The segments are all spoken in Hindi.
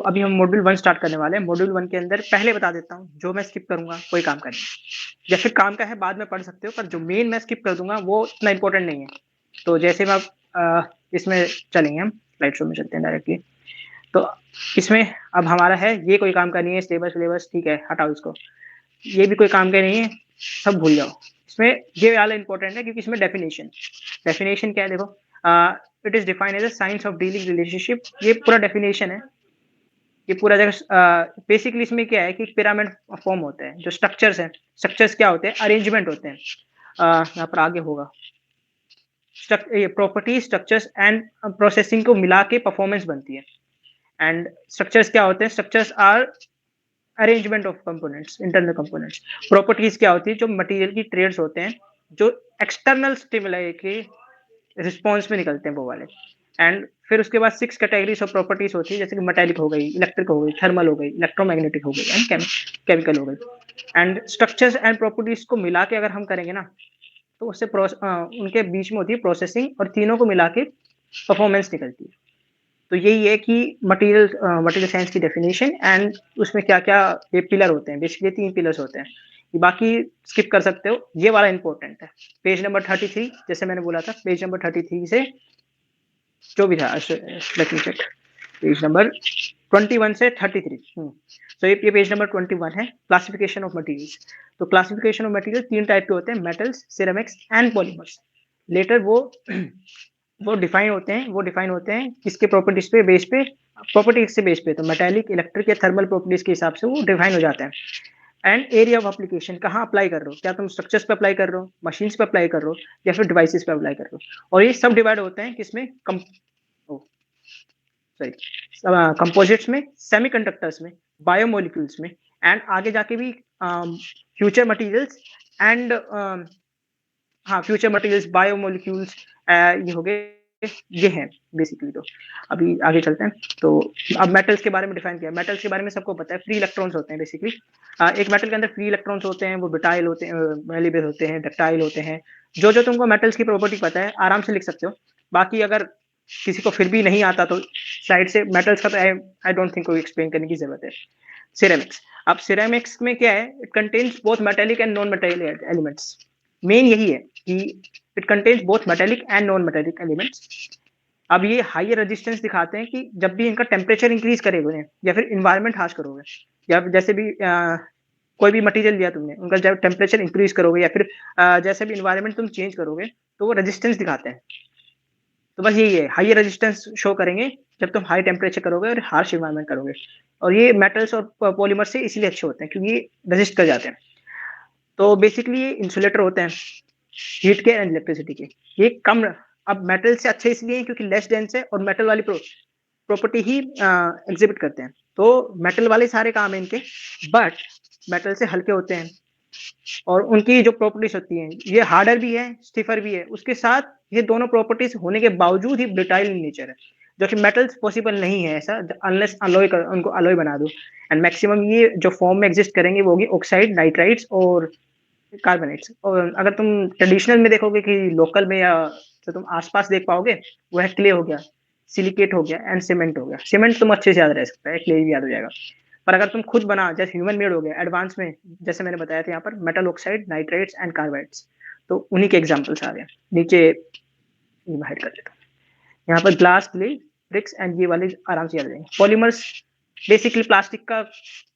अभी हम मॉड्यूल 1 स्टार्ट करने वाले हैं। मॉड्यूल 1 के अंदर पहले बता देता हूँ, जो मैं स्किप करूँगा कोई काम का नहीं। या फिर काम का है बाद में पढ़ सकते हो, पर जो मेन मैं स्किप कर दूँगा वो इतना इम्पोर्टेंट नहीं है। तो जैसे मैं इसमें चलेंगे, हम स्लाइड शो में चलते हैं डायरेक्टली। तो इसमें अब हमारा है, ये कोई काम का नहीं है, सिलेबस ठीक है, हटाओ इसको। ये भी कोई काम का नहीं है, सब भूल जाओ। इसमें ये वाला इम्पोर्टेंट है क्योंकि इसमें डेफिनेशन क्या है देखो। It is defined as a science of dealing relationship. ये पूरा डेफिनेशन है। ये पूरा जगह बेसिकली इसमें क्या है कि पिरामिड फॉर्म होता है। जो स्ट्रक्चर्स हैं, स्ट्रक्चर्स क्या होते हैं, अरेंजमेंट होते हैं। यहाँ पर आगे होगा ये प्रॉपर्टी, स्ट्रक्चर्स एंड प्रोसेसिंग को मिला के परफॉर्मेंस बनती है। एंड स्ट्रक्चर्स क्या होते हैं, structures are arrangement of components, internal components. Properties क्या होती है, जो मटेरियल की ट्रेड्स होते हैं, जो एक्सटर्नल स्टिमुलाई के रिस्पॉन्स में निकलते हैं वो वाले। एंड फिर उसके बाद 6 कैटेगरीज ऑफ प्रॉपर्टीज होती है, जैसे कि मेटालिक हो गई, इलेक्ट्रिक हो गई, थर्मल हो गई, इलेक्ट्रोमैग्नेटिक हो गई एंड केमिकल हो गई। एंड स्ट्रक्चर्स एंड प्रॉपर्टीज को मिला के अगर हम करेंगे ना, तो उससे उनके बीच में होती है प्रोसेसिंग, और तीनों को मिला के परफॉर्मेंस निकलती है। तो यही है कि मटेरियल साइंस की डेफिनेशन। एंड उसमें क्या क्या ये पिलर होते हैं, बेसिकली 3 पिलर्स होते हैं। बाकी स्किप कर सकते हो, ये वाला इंपॉर्टेंट है। पेज नंबर 33, जैसे मैंने बोला था, पेज नंबर 33 से जो भी था, let me check, page number 21 से 33। तो ये पेज नंबर 21 है, क्लासिफिकेशन ऑफ मटेरियल्स। तो क्लासिफिकेशन ऑफ मटेरियल 3 टाइप के होते हैं, metals, ceramics and polymers. Later वो डिफाइन होते हैं किसके प्रॉपर्टीज पे बेस पे, प्रॉपर्टीज से बेस पे। तो मेटालिक, इलेक्ट्रिक या थर्मल प्रॉपर्टीज के हिसाब से वो डिफाइन हो जाते हैं। एंड एरिया ऑफ एप्लीकेशन, कहाँ अप्लाई कर रहे हो, क्या तुम स्ट्रक्चर्स पे अप्लाई कर रहे हो, मशीन्स पे अप्लाई कर रहे हो, या फिर डिवाइसेस पे अप्लाई कर रहे हो। और ये सब डिवाइड होते हैं किसमें, कंपोजिट्स में, सेमीकंडक्टर्स में, बायोमोलिक्यूल्स में, एंड आगे जाके भी future materials and future materials, biomolecules, ये हो गए, ये हैं बेसिकली। तो अभी आगे चलते हैं। तो अब मेटल्स के बारे में डिफाइन किया। मेटल्स के बारे में सबको पता है, फ्री इलेक्ट्रॉन्स होते हैं बेसिकली। एक मेटल के अंदर फ्री इलेक्ट्रॉन्स होते हैं, वो ब्रिटाइल होते हैं, मेलेबल होते हैं, डक्टाइल होते हैं। जो जो तुमको मेटल्स की प्रॉपर्टी पता है आराम से लिख सकते हो। बाकी अगर किसी को फिर भी नहीं आता तो साइड से मेटल्स का तो आई डोंट थिंक कोई एक्सप्लेन करने की जरूरत है। सिरेमिक्स, अब सिरेमिक्स में क्या है, it contains both metallic and non metallic elements. Main यही है कि it contains both metallic and non metallic elements. अब ये हाई रेजिस्टेंस दिखाते हैं कि जब भी इनका टेम्परेचर इंक्रीज करेगा या फिर इन्वायरमेंट हार्श करोगे, या जैसे भी कोई भी मटेरियल लिया तुमने, उनका जब टेम्परेचर इंक्रीज करोगे या फिर जैसे भी इन्वायरमेंट तुम चेंज करोगे, तो वो रेजिस्टेंस दिखाते हैं। तो बस यही है, हाई रेजिस्टेंस शो करेंगे जब तुम हाई टेम्परेचर करोगे और हार्श इन्वायरमेंट करोगे। और ये मेटल्स और पॉलीमर से इसलिए अच्छे होते हैं क्योंकि ये रेजिस्ट कर जाते हैं। तो बेसिकली ये इंसुलेटर होते हैं हीट के एंड इलेक्ट्रिसिटी के। ये कम, अब मेटल से अच्छे इसलिए हैं क्योंकि लेस डेंस है और मेटल वाली प्रॉपर्टी ही एग्जिबिट करते हैं। तो मेटल वाले सारे काम है इनके, बट मेटल से हल्के होते हैं और उनकी जो प्रॉपर्टीज होती हैं, ये हार्डर भी है, स्टिफर भी है। उसके साथ ये दोनों प्रॉपर्टीज होने के बावजूद ही ब्रिटाइल इन नेचर है, जो कि मेटल्स पॉसिबल नहीं है ऐसा, अनलेस अलॉय कर, उनको अलॉय बना दो। एंड मैक्सिमम ये जो फॉर्म में एग्जिस्ट करेंगे वो होगी ऑक्साइड, नाइट्राइड्स और कार्बोनेट्स। और अगर तुम ट्रेडिशनल में देखोगे कि लोकल में, या तो तुम आसपास देख पाओगे, वो है क्ले हो गया, सिलिकेट हो गया एंड सीमेंट हो गया। सीमेंट तुम अच्छे से याद रह सकता है, क्ले भी याद हो जाएगा। पर अगर तुम खुद बना, जैसे ह्यूमन मेड हो गया एडवांस में, जैसे मैंने बताया था यहाँ पर metal oxide, nitrides and carbides, तो उन्हीं के एग्जाम्पल्स आ गए। नीचे ये हाइड कर देता हूँ। यहाँ पर ग्लास, क्ले, ब्रिक्स एंड ये वाले आराम से याद रहेंगे। पॉलीमर्स बेसिकली प्लास्टिक का,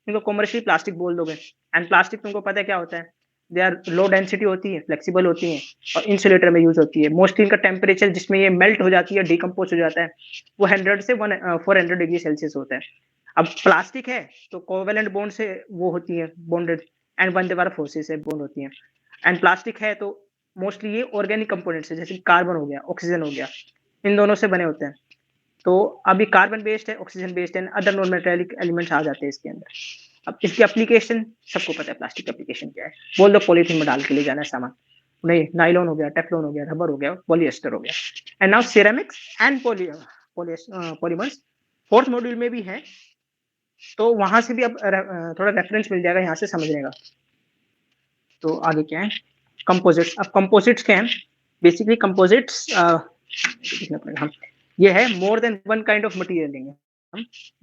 इनको कॉमर्शियल प्लास्टिक बोल दोगे। एंड प्लास्टिक तुमको पता है क्या होता है, दे आर लो डेंसिटी होती है, फ्लेक्सिबल होती हैं और इंसुलेटर में यूज होती है। मोस्टली इनका टेम्परेचर जिसमें ये मेल्ट हो जाती है, डिकम्पोज हो जाता है, वो 100 से 400 डिग्री सेल्सियस होता है। अब प्लास्टिक है तो कोवेलेंट बॉन्ड से वो होती है बॉन्डेड, एंड वन द्वारा फोर्सेस से बॉन्ड होती है। एंड प्लास्टिक है तो मोस्टली ये ऑर्गेनिक कंपोनेंट्स है, जैसे कार्बन हो गया, ऑक्सीजन हो गया, इन दोनों से बने होते हैं। तो अभी कार्बन बेस्ड है, ऑक्सीजन बेस्ड है, अदर नॉन मेटेलिक एलिमेंट्स आ जाते हैं इसके अंदर। अब इसकी एप्लीकेशन सबको पता है, प्लास्टिक एप्लीकेशन क्या है, बोल दो पॉलीथीन में डाल के ले जाना है सामान। नहीं, नाइलॉन हो गया, टेफ्लॉन हो गया, रबर हो गया, पॉलिएस्टर हो गया। And now ceramics and polymers fourth module में भी है, तो वहां से भी अब थोड़ा रेफरेंस मिल जाएगा यहाँ से समझने का। तो आगे क्या है, कंपोजिट्स। अब कंपोजिट्स क्या है, बेसिकली कंपोजिट्स देखना पड़ेगा हम, ये है more than one kind of material लेंगे।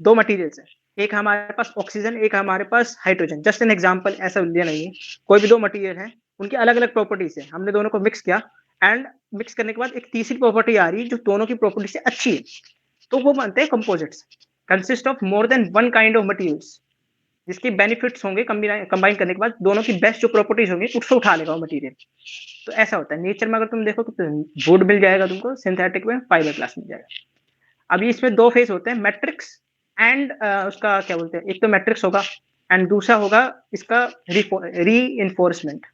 2 मटीरियल्स हैं, एक हमारे पास ऑक्सीजन, एक हमारे पास हाइड्रोजन, जस्ट एन एग्ज़ाम्पल ऐसा लिया नहीं है। कोई भी 2 मटीरियल हैं, उनकी अलग-अलग प्रॉपर्टीज़ हैं, हमने दोनों को मिक्स किया एंड मिक्स करने के बाद एक तीसरी प्रॉपर्टी आ रही है जो दोनों की प्रॉपर्टी से अच्छी है, तो वो बनते हैं composites, consist of more than one kind of materials, जिसके बेनिफिट्स होंगे कंबाइन करने के बाद दोनों की बेस्ट जो प्रॉपर्टीज़ होंगी उससे उठा लेगा वो मटीरियल। तो ऐसा होता है, नेचर में अगर तुम देखो तो वुड मिल जाएगा तुमको, सिंथेटिक में फाइबरग्लास मिल जाएगा। अभी इसमें 2 फेज़ होते हैं, मैट्रिक्स एंड उसका क्या बोलते हैं, एक तो मैट्रिक्स होगा एंड दूसरा होगा इसका रीइंफोर्समेंट।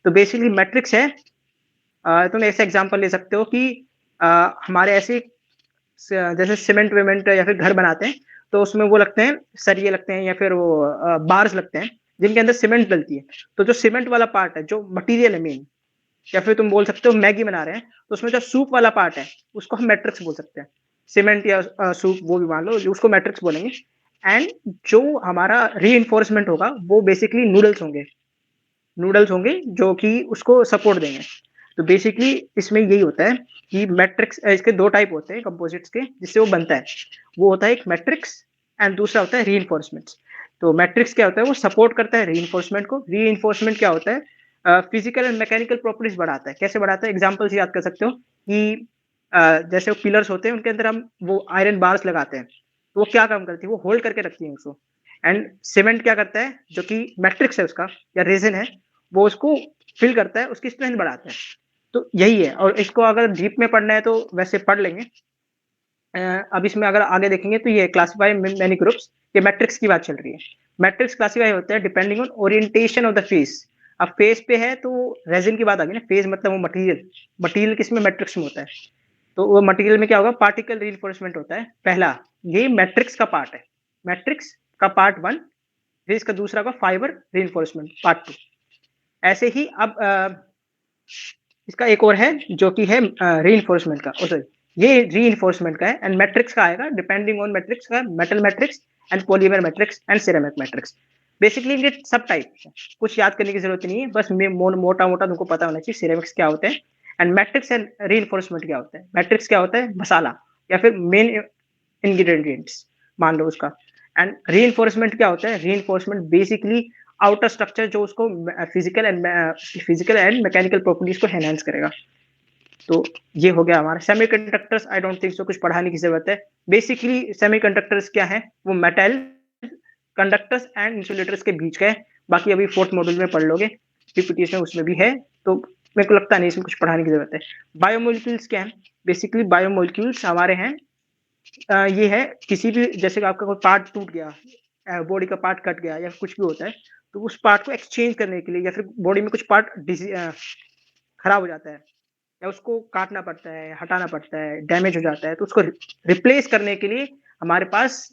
तो बेसिकली मैट्रिक्स है, तुम ऐसे एग्जांपल ले सकते हो कि हमारे ऐसे जैसे सीमेंट-विमेंट या फिर घर बनाते हैं, तो उसमें वो लगते हैं, सरिये लगते हैं या फिर वो बार्स लगते हैं, जिनके अंदर सीमेंट डलती है। तो जो सीमेंट वाला पार्ट है, जो मटीरियल है मेन, या फिर तुम बोल सकते हो मैगी बना रहे हैं, तो उसमें जो सूप वाला पार्ट है, उसको हम मैट्रिक्स बोल सकते हैं। सीमेंट या सूप वो भी मान लो, उसको मैट्रिक्स बोलेंगे। एंड जो हमारा रीइंफोर्समेंट होगा, वो बेसिकली नूडल्स होंगे जो कि उसको सपोर्ट देंगे। तो बेसिकली इसमें यही होता है कि मैट्रिक्स, इसके 2 टाइप होते हैं कंपोजिट्स के जिससे वो बनता है। वो होता है एक मैट्रिक्स एंड दूसरा होता है रीइंफोर्समेंट्स। तो मैट्रिक्स क्या होता है, वो सपोर्ट करता है रीइंफोर्समेंट को। रीइंफोर्समेंट क्या होता है, फिजिकल एंड मैकेनिकल प्रॉपर्टीज बढ़ाता है। कैसे बढ़ाता है, एग्जांपल्स याद कर सकते हो कि जैसे वो पिलर्स होते हैं, उनके अंदर हम वो आयरन बार्स लगाते हैं, तो वो क्या काम करती है, वो होल्ड करके रखती है उसको। एंड सीमेंट क्या करता है, जो कि मैट्रिक्स है उसका या रेजिन है, वो उसको फिल करता है, उसकी स्ट्रेंथ बढ़ाता है। तो यही है, और इसको अगर डीप में पढ़ना है तो वैसे पढ़ लेंगे। अब इसमें अगर आगे देखेंगे तो ये क्लासिफाई मैनी ग्रुप्स, ये मैट्रिक्स की बात चल रही है। मैट्रिक्स क्लासिफाई होते हैं depending on orientation of the face. अब फेस पे है तो रेजिन की बात आ गई ना, फेस मतलब वो मटेरियल, मटेरियल किसमें, मैट्रिक्स में होता है। तो वो मटेरियल में क्या होगा, पार्टिकल रीइंफोर्समेंट होता है पहला, ये मैट्रिक्स का पार्ट है, मैट्रिक्स का पार्ट 1, फिर इसका दूसरा का फाइबर रीइंफोर्समेंट पार्ट 2। ऐसे ही अब इसका एक और है जो कि है रीइंफोर्समेंट का, सॉरी, ये रीइंफोर्समेंट का है एंड मैट्रिक्स का आएगा डिपेंडिंग ऑन मैट्रिक्स का, metal matrix and polymer matrix and ceramic matrix. Basically इनके सब टाइप है, कुछ याद करने की जरूरत नहीं है, बस मोटा मोटा तुमको पता होना चाहिए सिरेमिक्स क्या होते हैं एंड मैट्रिक्स एंड रीइंफोर्समेंट क्या होता है। मैट्रिक्स क्या होता है, मसाला या फिर मेन इंग्रेडिएंट्स मान लो उसका। एंड रीइंफोर्समेंट क्या होता है, रीइंफोर्समेंट बेसिकली आउटर स्ट्रक्चर जो उसको फिजिकल एंड मैकेनिकल प्रॉपर्टीज को एनहांस करेगा। तो ये हो गया हमारा semiconductors. I don't think so कुछ पढ़ाने की जरूरत है। बेसिकली सेमीकंडक्टर्स क्या है, वो मेटल कंडक्टर्स एंड इंसुलेटर्स के बीच का है। बाकी अभी 4th मॉड्यूल में पढ़ लोगे, पीपीटीएस में उसमें भी है, तो मेरे को लगता नहीं इसमें कुछ पढ़ाने की जरूरत है। बायोमोलिक्यूल्स क्या है, बेसिकली बायोमोलिक्यूल्स हमारे हैं, ये है किसी भी, जैसे कि आपका कोई पार्ट टूट गया, बॉडी का पार्ट कट गया या कुछ भी होता है, तो उस पार्ट को एक्सचेंज करने के लिए, या फिर बॉडी में कुछ पार्ट खराब हो जाता है या उसको काटना पड़ता है, हटाना पड़ता है, डैमेज हो जाता है, तो उसको रिप्लेस करने के लिए हमारे पास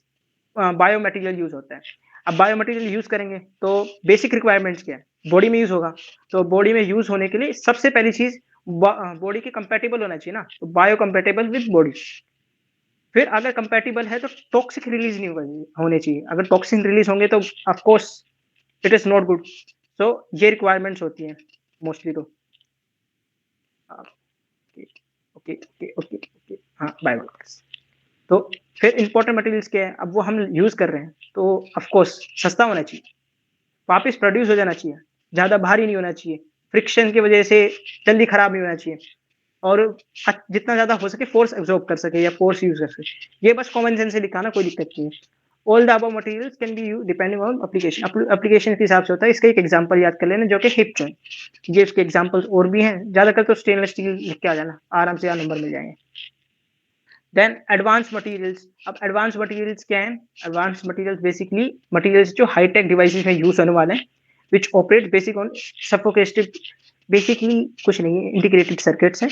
बायो मटेरियल यूज होता है। अब बायो मटेरियल यूज करेंगे तो बेसिक रिक्वायरमेंट्स क्या है, बॉडी में यूज होगा, तो बॉडी में यूज होने के लिए सबसे पहली चीज बॉडी के कंपेटेबल होना चाहिए ना, तो बायो कंपेटेबल विद बॉडी। फिर अगर कंपैटिबल है तो टॉक्सिक रिलीज नहीं होने चाहिए, अगर टॉक्सिन रिलीज होंगे तो of course it is not good. So ये रिक्वायरमेंट्स होती हैं मोस्टली। तो okay okay okay okay okay, हाँ बाय बाय। तो फिर इंपॉर्टेंट मटेरियल्स क्या है, अब वो हम यूज कर रहे हैं तो ऑफ कोर्स सस्ता होना चाहिए, वापस प्रोड्यूस हो जाना चाहिए, ज्यादा भारी नहीं होना चाहिए, फ्रिक्शन की वजह से जल्दी खराब नहीं होना चाहिए, और जितना ज्यादा हो सके फोर्स एब्जॉर्ब कर सके या फोर्स यूज कर सके। ये बस कॉमन सेंस से लिखा ना, कोई दिक्कत नहीं है। All the above materials can be used depending on application, application के हिसाब से होता है। इसका एक एग्जांपल याद कर लेना जो कि हिप जॉइंट। ये इसके एग्जांपल्स और भी हैं, ज्यादातर तो स्टेनलेस स्टील लिख के आ जाना, आराम से यहाँ नंबर मिल जाएंगे। Then advance materials. अब एडवांस मटेरियल्स क्या हैं, एडवांस मटेरियल्स बेसिकली मटेरियल्स जो हाईटेक डिवाइसेस में यूज होने वाले हैं, which operate basic on suffocative, basically कुछ नहीं है, इंटीग्रेटेड सर्किट्स हैं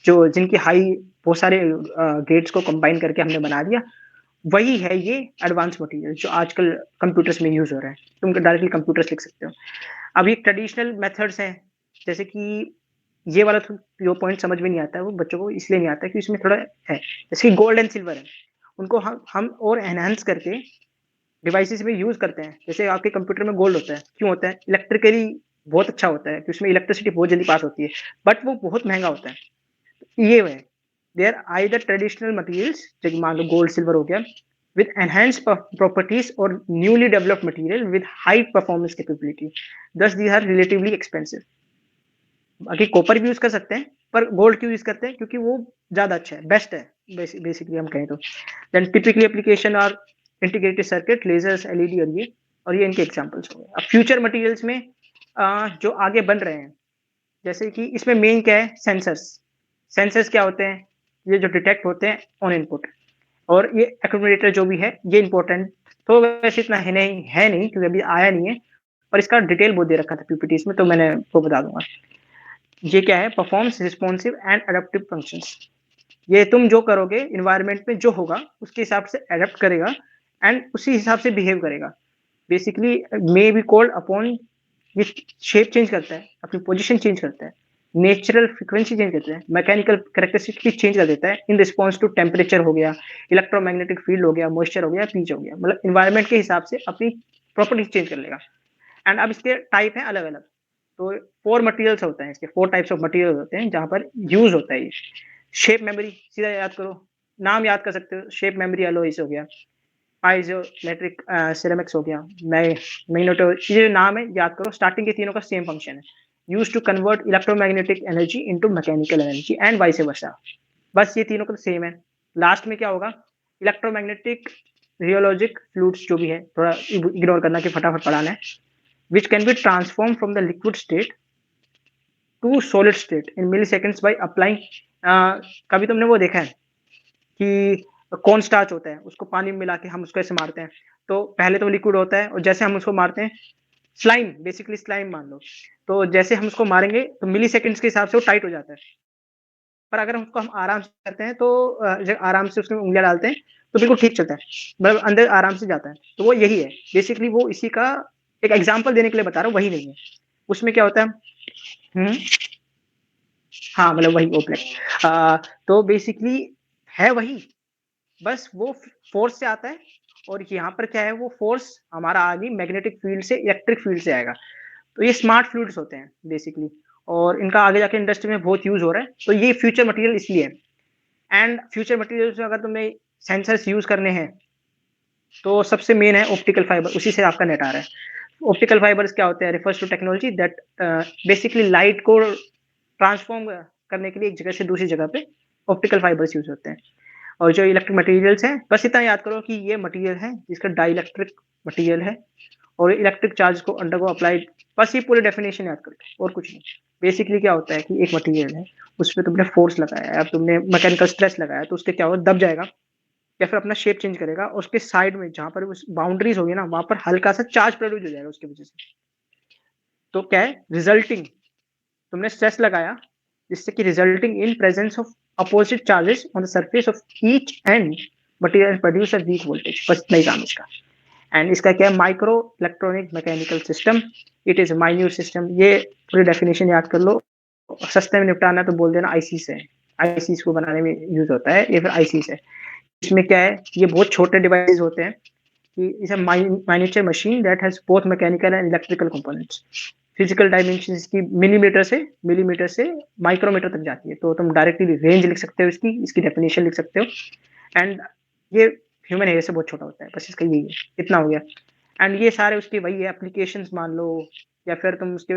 जो जिनकी हाई बहुत सारे गेट्स को कंबाइन करके हमने बना दिया, वही है ये एडवांस मटेरियल जो आजकल कंप्यूटर्स में यूज हो रहा है। तुम डायरेक्टली कंप्यूटर्स लिख सकते हो। अब ये ट्रेडिशनल मेथड्स हैं, जैसे कि ये वाला जो पॉइंट समझ में नहीं आता है वो बच्चों को इसलिए नहीं आता है कि इसमें थोड़ा है, जैसे गोल्ड एंड सिल्वर है, उनको हम और एनहांस करके डिवाइसेस में यूज करते हैं। जैसे आपके कंप्यूटर में गोल्ड होता है, क्यों होता है, इलेक्ट्रिकली बहुत अच्छा होता है कि उसमें इलेक्ट्रिसिटी बहुत जल्दी पास होती है, बट वो बहुत महंगा होता है। ये है, देयर आइदर ट्रेडिशनल मटेरियल्स, जैसे मान लो गोल्ड सिल्वर हो गया, with enhanced properties or newly developed material with high performance capability. Thus, these are relatively expensive. बाकी कॉपर भी यूज कर सकते हैं, पर गोल्ड क्यों यूज करते हैं? क्योंकि वो ज्यादा अच्छा है, बेस्ट है, बेसिकली हम कहें तो। देन टिपिकली एप्लीकेशन और इंटीग्रेटेड सर्किट, लेजर्स, एलईडी, और ये इनके एग्जांपल्स हो गए। अब फ्यूचर मटेरियल्स में जो आगे बन रहे हैं, जैसे कि इसमें मेन क्या है? सेंसर्स। सेंसर्स क्या होते हैं? ये जो डिटेक्ट होते हैं ऑन इनपुट, और ये एक्यूमुलेटर जो भी है ये इंपॉर्टेंट तो वैसे इतना है नहीं क्योंकि अभी आया नहीं है, और इसका डिटेल बहुत दे रखा था पीपीटीज में, तो मैंने वो बता दूंगा। ये क्या है? Performs responsive and adaptive functions. ये तुम जो करोगे इन्वायरमेंट में जो होगा उसके हिसाब से अडेप्ट करेगा एंड उसी हिसाब से बिहेव करेगा। Basically may be called upon, ये शेप चेंज करता है, अपनी पोजीशन चेंज करता है, नेचुरल फ्रीक्वेंसी चेंज करता है, मैकेनिकल कैरेक्टरिस्टिक चेंज कर देता है इन रिस्पॉन्स टू टेम्परेचर हो गया, इलेक्ट्रोमैग्नेटिक फील्ड हो गया, मॉइस्चर हो गया, पीच हो गया, मतलब इन्वायरमेंट के हिसाब से अपनी प्रॉपर्टीज चेंज कर लेगा। एंड अब इसके टाइप है अलग अलग। तो 4 मटेरियल्स होते हैं इसके, 4 टाइप्स ऑफ मटेरियल होते हैं जहां पर यूज होता है ये। शेप मेमोरी सीधा याद करो, नाम याद कर सकते हो, शेप मेमोरी एलॉयज हो गया, पाइजो इलेक्ट्रिक सिरेमिक्स हो गया, मैग्नेटो, ये जो नाम है याद करो, स्टार्टिंग के तीनों का सेम फंक्शन है, use to convert electromagnetic energy into mechanical energy and vice versa. बस ये तीनों का सेम है। लास्ट में क्या होगा? इलेक्ट्रोमैग्नेटिक रियोलॉजिक फ्लूइड्स जो भी है, थोड़ा इग्नोर करना कि फटाफट पढ़ाना है, which can be transformed from the liquid state to solid state in milliseconds by applying कभी तुमने वो देखा है कि कॉर्न स्टार्च होता है, उसको पानी में मिला के हम उसको ऐसे मारते हैं, तो पहले तो लिक्विड होता है और जैसे हम उसको मारते हैं, स्लाइम, बेसिकली स्लाइम मान लो, तो जैसे हम उसको मारेंगे तो मिली सेकेंड्स के हिसाब से वो टाइट हो जाता है। पर अगर उसको हम आराम से करते हैं तो जब आराम से उसमें उंगलियां डालते हैं तो बिल्कुल ठीक चलता है, मतलब अंदर आराम से जाता है। तो वो यही है बेसिकली, वो इसी का एक एग्जाम्पल देने के लिए बता रहा हूँ, वही नहीं है। उसमें क्या होता है? हम्म, हाँ मतलब वही ओपलेट। तो बेसिकली है वही, बस वो फोर्स से आता है, और यहाँ पर क्या है? वो फोर्स हमारा आगे मैग्नेटिक फील्ड से इलेक्ट्रिक फील्ड से आएगा। तो ये स्मार्ट फ्लूइड्स होते हैं बेसिकली, और इनका आगे जाके इंडस्ट्री में बहुत यूज हो रहा है, तो ये फ्यूचर मटेरियल इसलिए है। एंड फ्यूचर मटेरियल्स में अगर तुम्हें सेंसर्स यूज करने हैं तो सबसे मेन है ऑप्टिकल फाइबर, उसी से आपका नेट आ रहा है। ऑप्टिकल फाइबर्स क्या होते हैं? Refers to technology that basically light को ट्रांसफॉर्म करने के लिए एक जगह से दूसरी जगह पे ऑप्टिकल फाइबर्स यूज होते हैं। और जो इलेक्ट्रिक मटेरियल्स हैं, बस इतना याद करो कि ये मटेरियल है जिसका डाइलेक्ट्रिक मटेरियल है और इलेक्ट्रिक चार्ज को अंडर को अप्लाई, बस ये पूरी डेफिनेशन याद करो और कुछ नहीं। बेसिकली क्या होता है कि एक मटेरियल है, उस पर तुमने फोर्स लगाया है, अब तुमने मैकेनिकल स्ट्रेस लगाया तो उसके क्या होगा? दब जाएगा या फिर अपना शेप चेंज करेगा, और उसके साइड में जहां पर उस बाउंड्रीज होगी ना, वहां पर हल्का सा चार्ज प्रोड्यूस हो जाएगा उसकी वजह से। तो क्या है? रिजल्टिंग, तुमने स्ट्रेस लगाया जिससे कि resulting in presence of opposite charges on the surface of each end material produce a weak voltage, बस नहीं काम इसका। एंड इसका क्या है? Micro electronic mechanical system, it is minute system. ये पूरी डेफिनेशन याद कर लो, सस्ते में निपटाना तो बोल देना आईसी से, आईसी को बनाने में यूज होता है, ये फिर आईसी से। इसमें क्या है? ये बहुत छोटे डिवाइस होते हैं कि is a miniature machine that has both mechanical and electrical components. Physical dimension की मिलीमीटर से माइक्रोमीटर तक जाती है, तो तुम डायरेक्टली रेंज लिख सकते हो, इसकी डेफिनेशन लिख सकते हो। एंड ये ह्यूमन हेयर से बहुत छोटा होता है, बस इसका यही है, इतना हो गया। एंड ये सारे उसके वही है एप्लीकेशंस मान लो, या फिर तुम उसके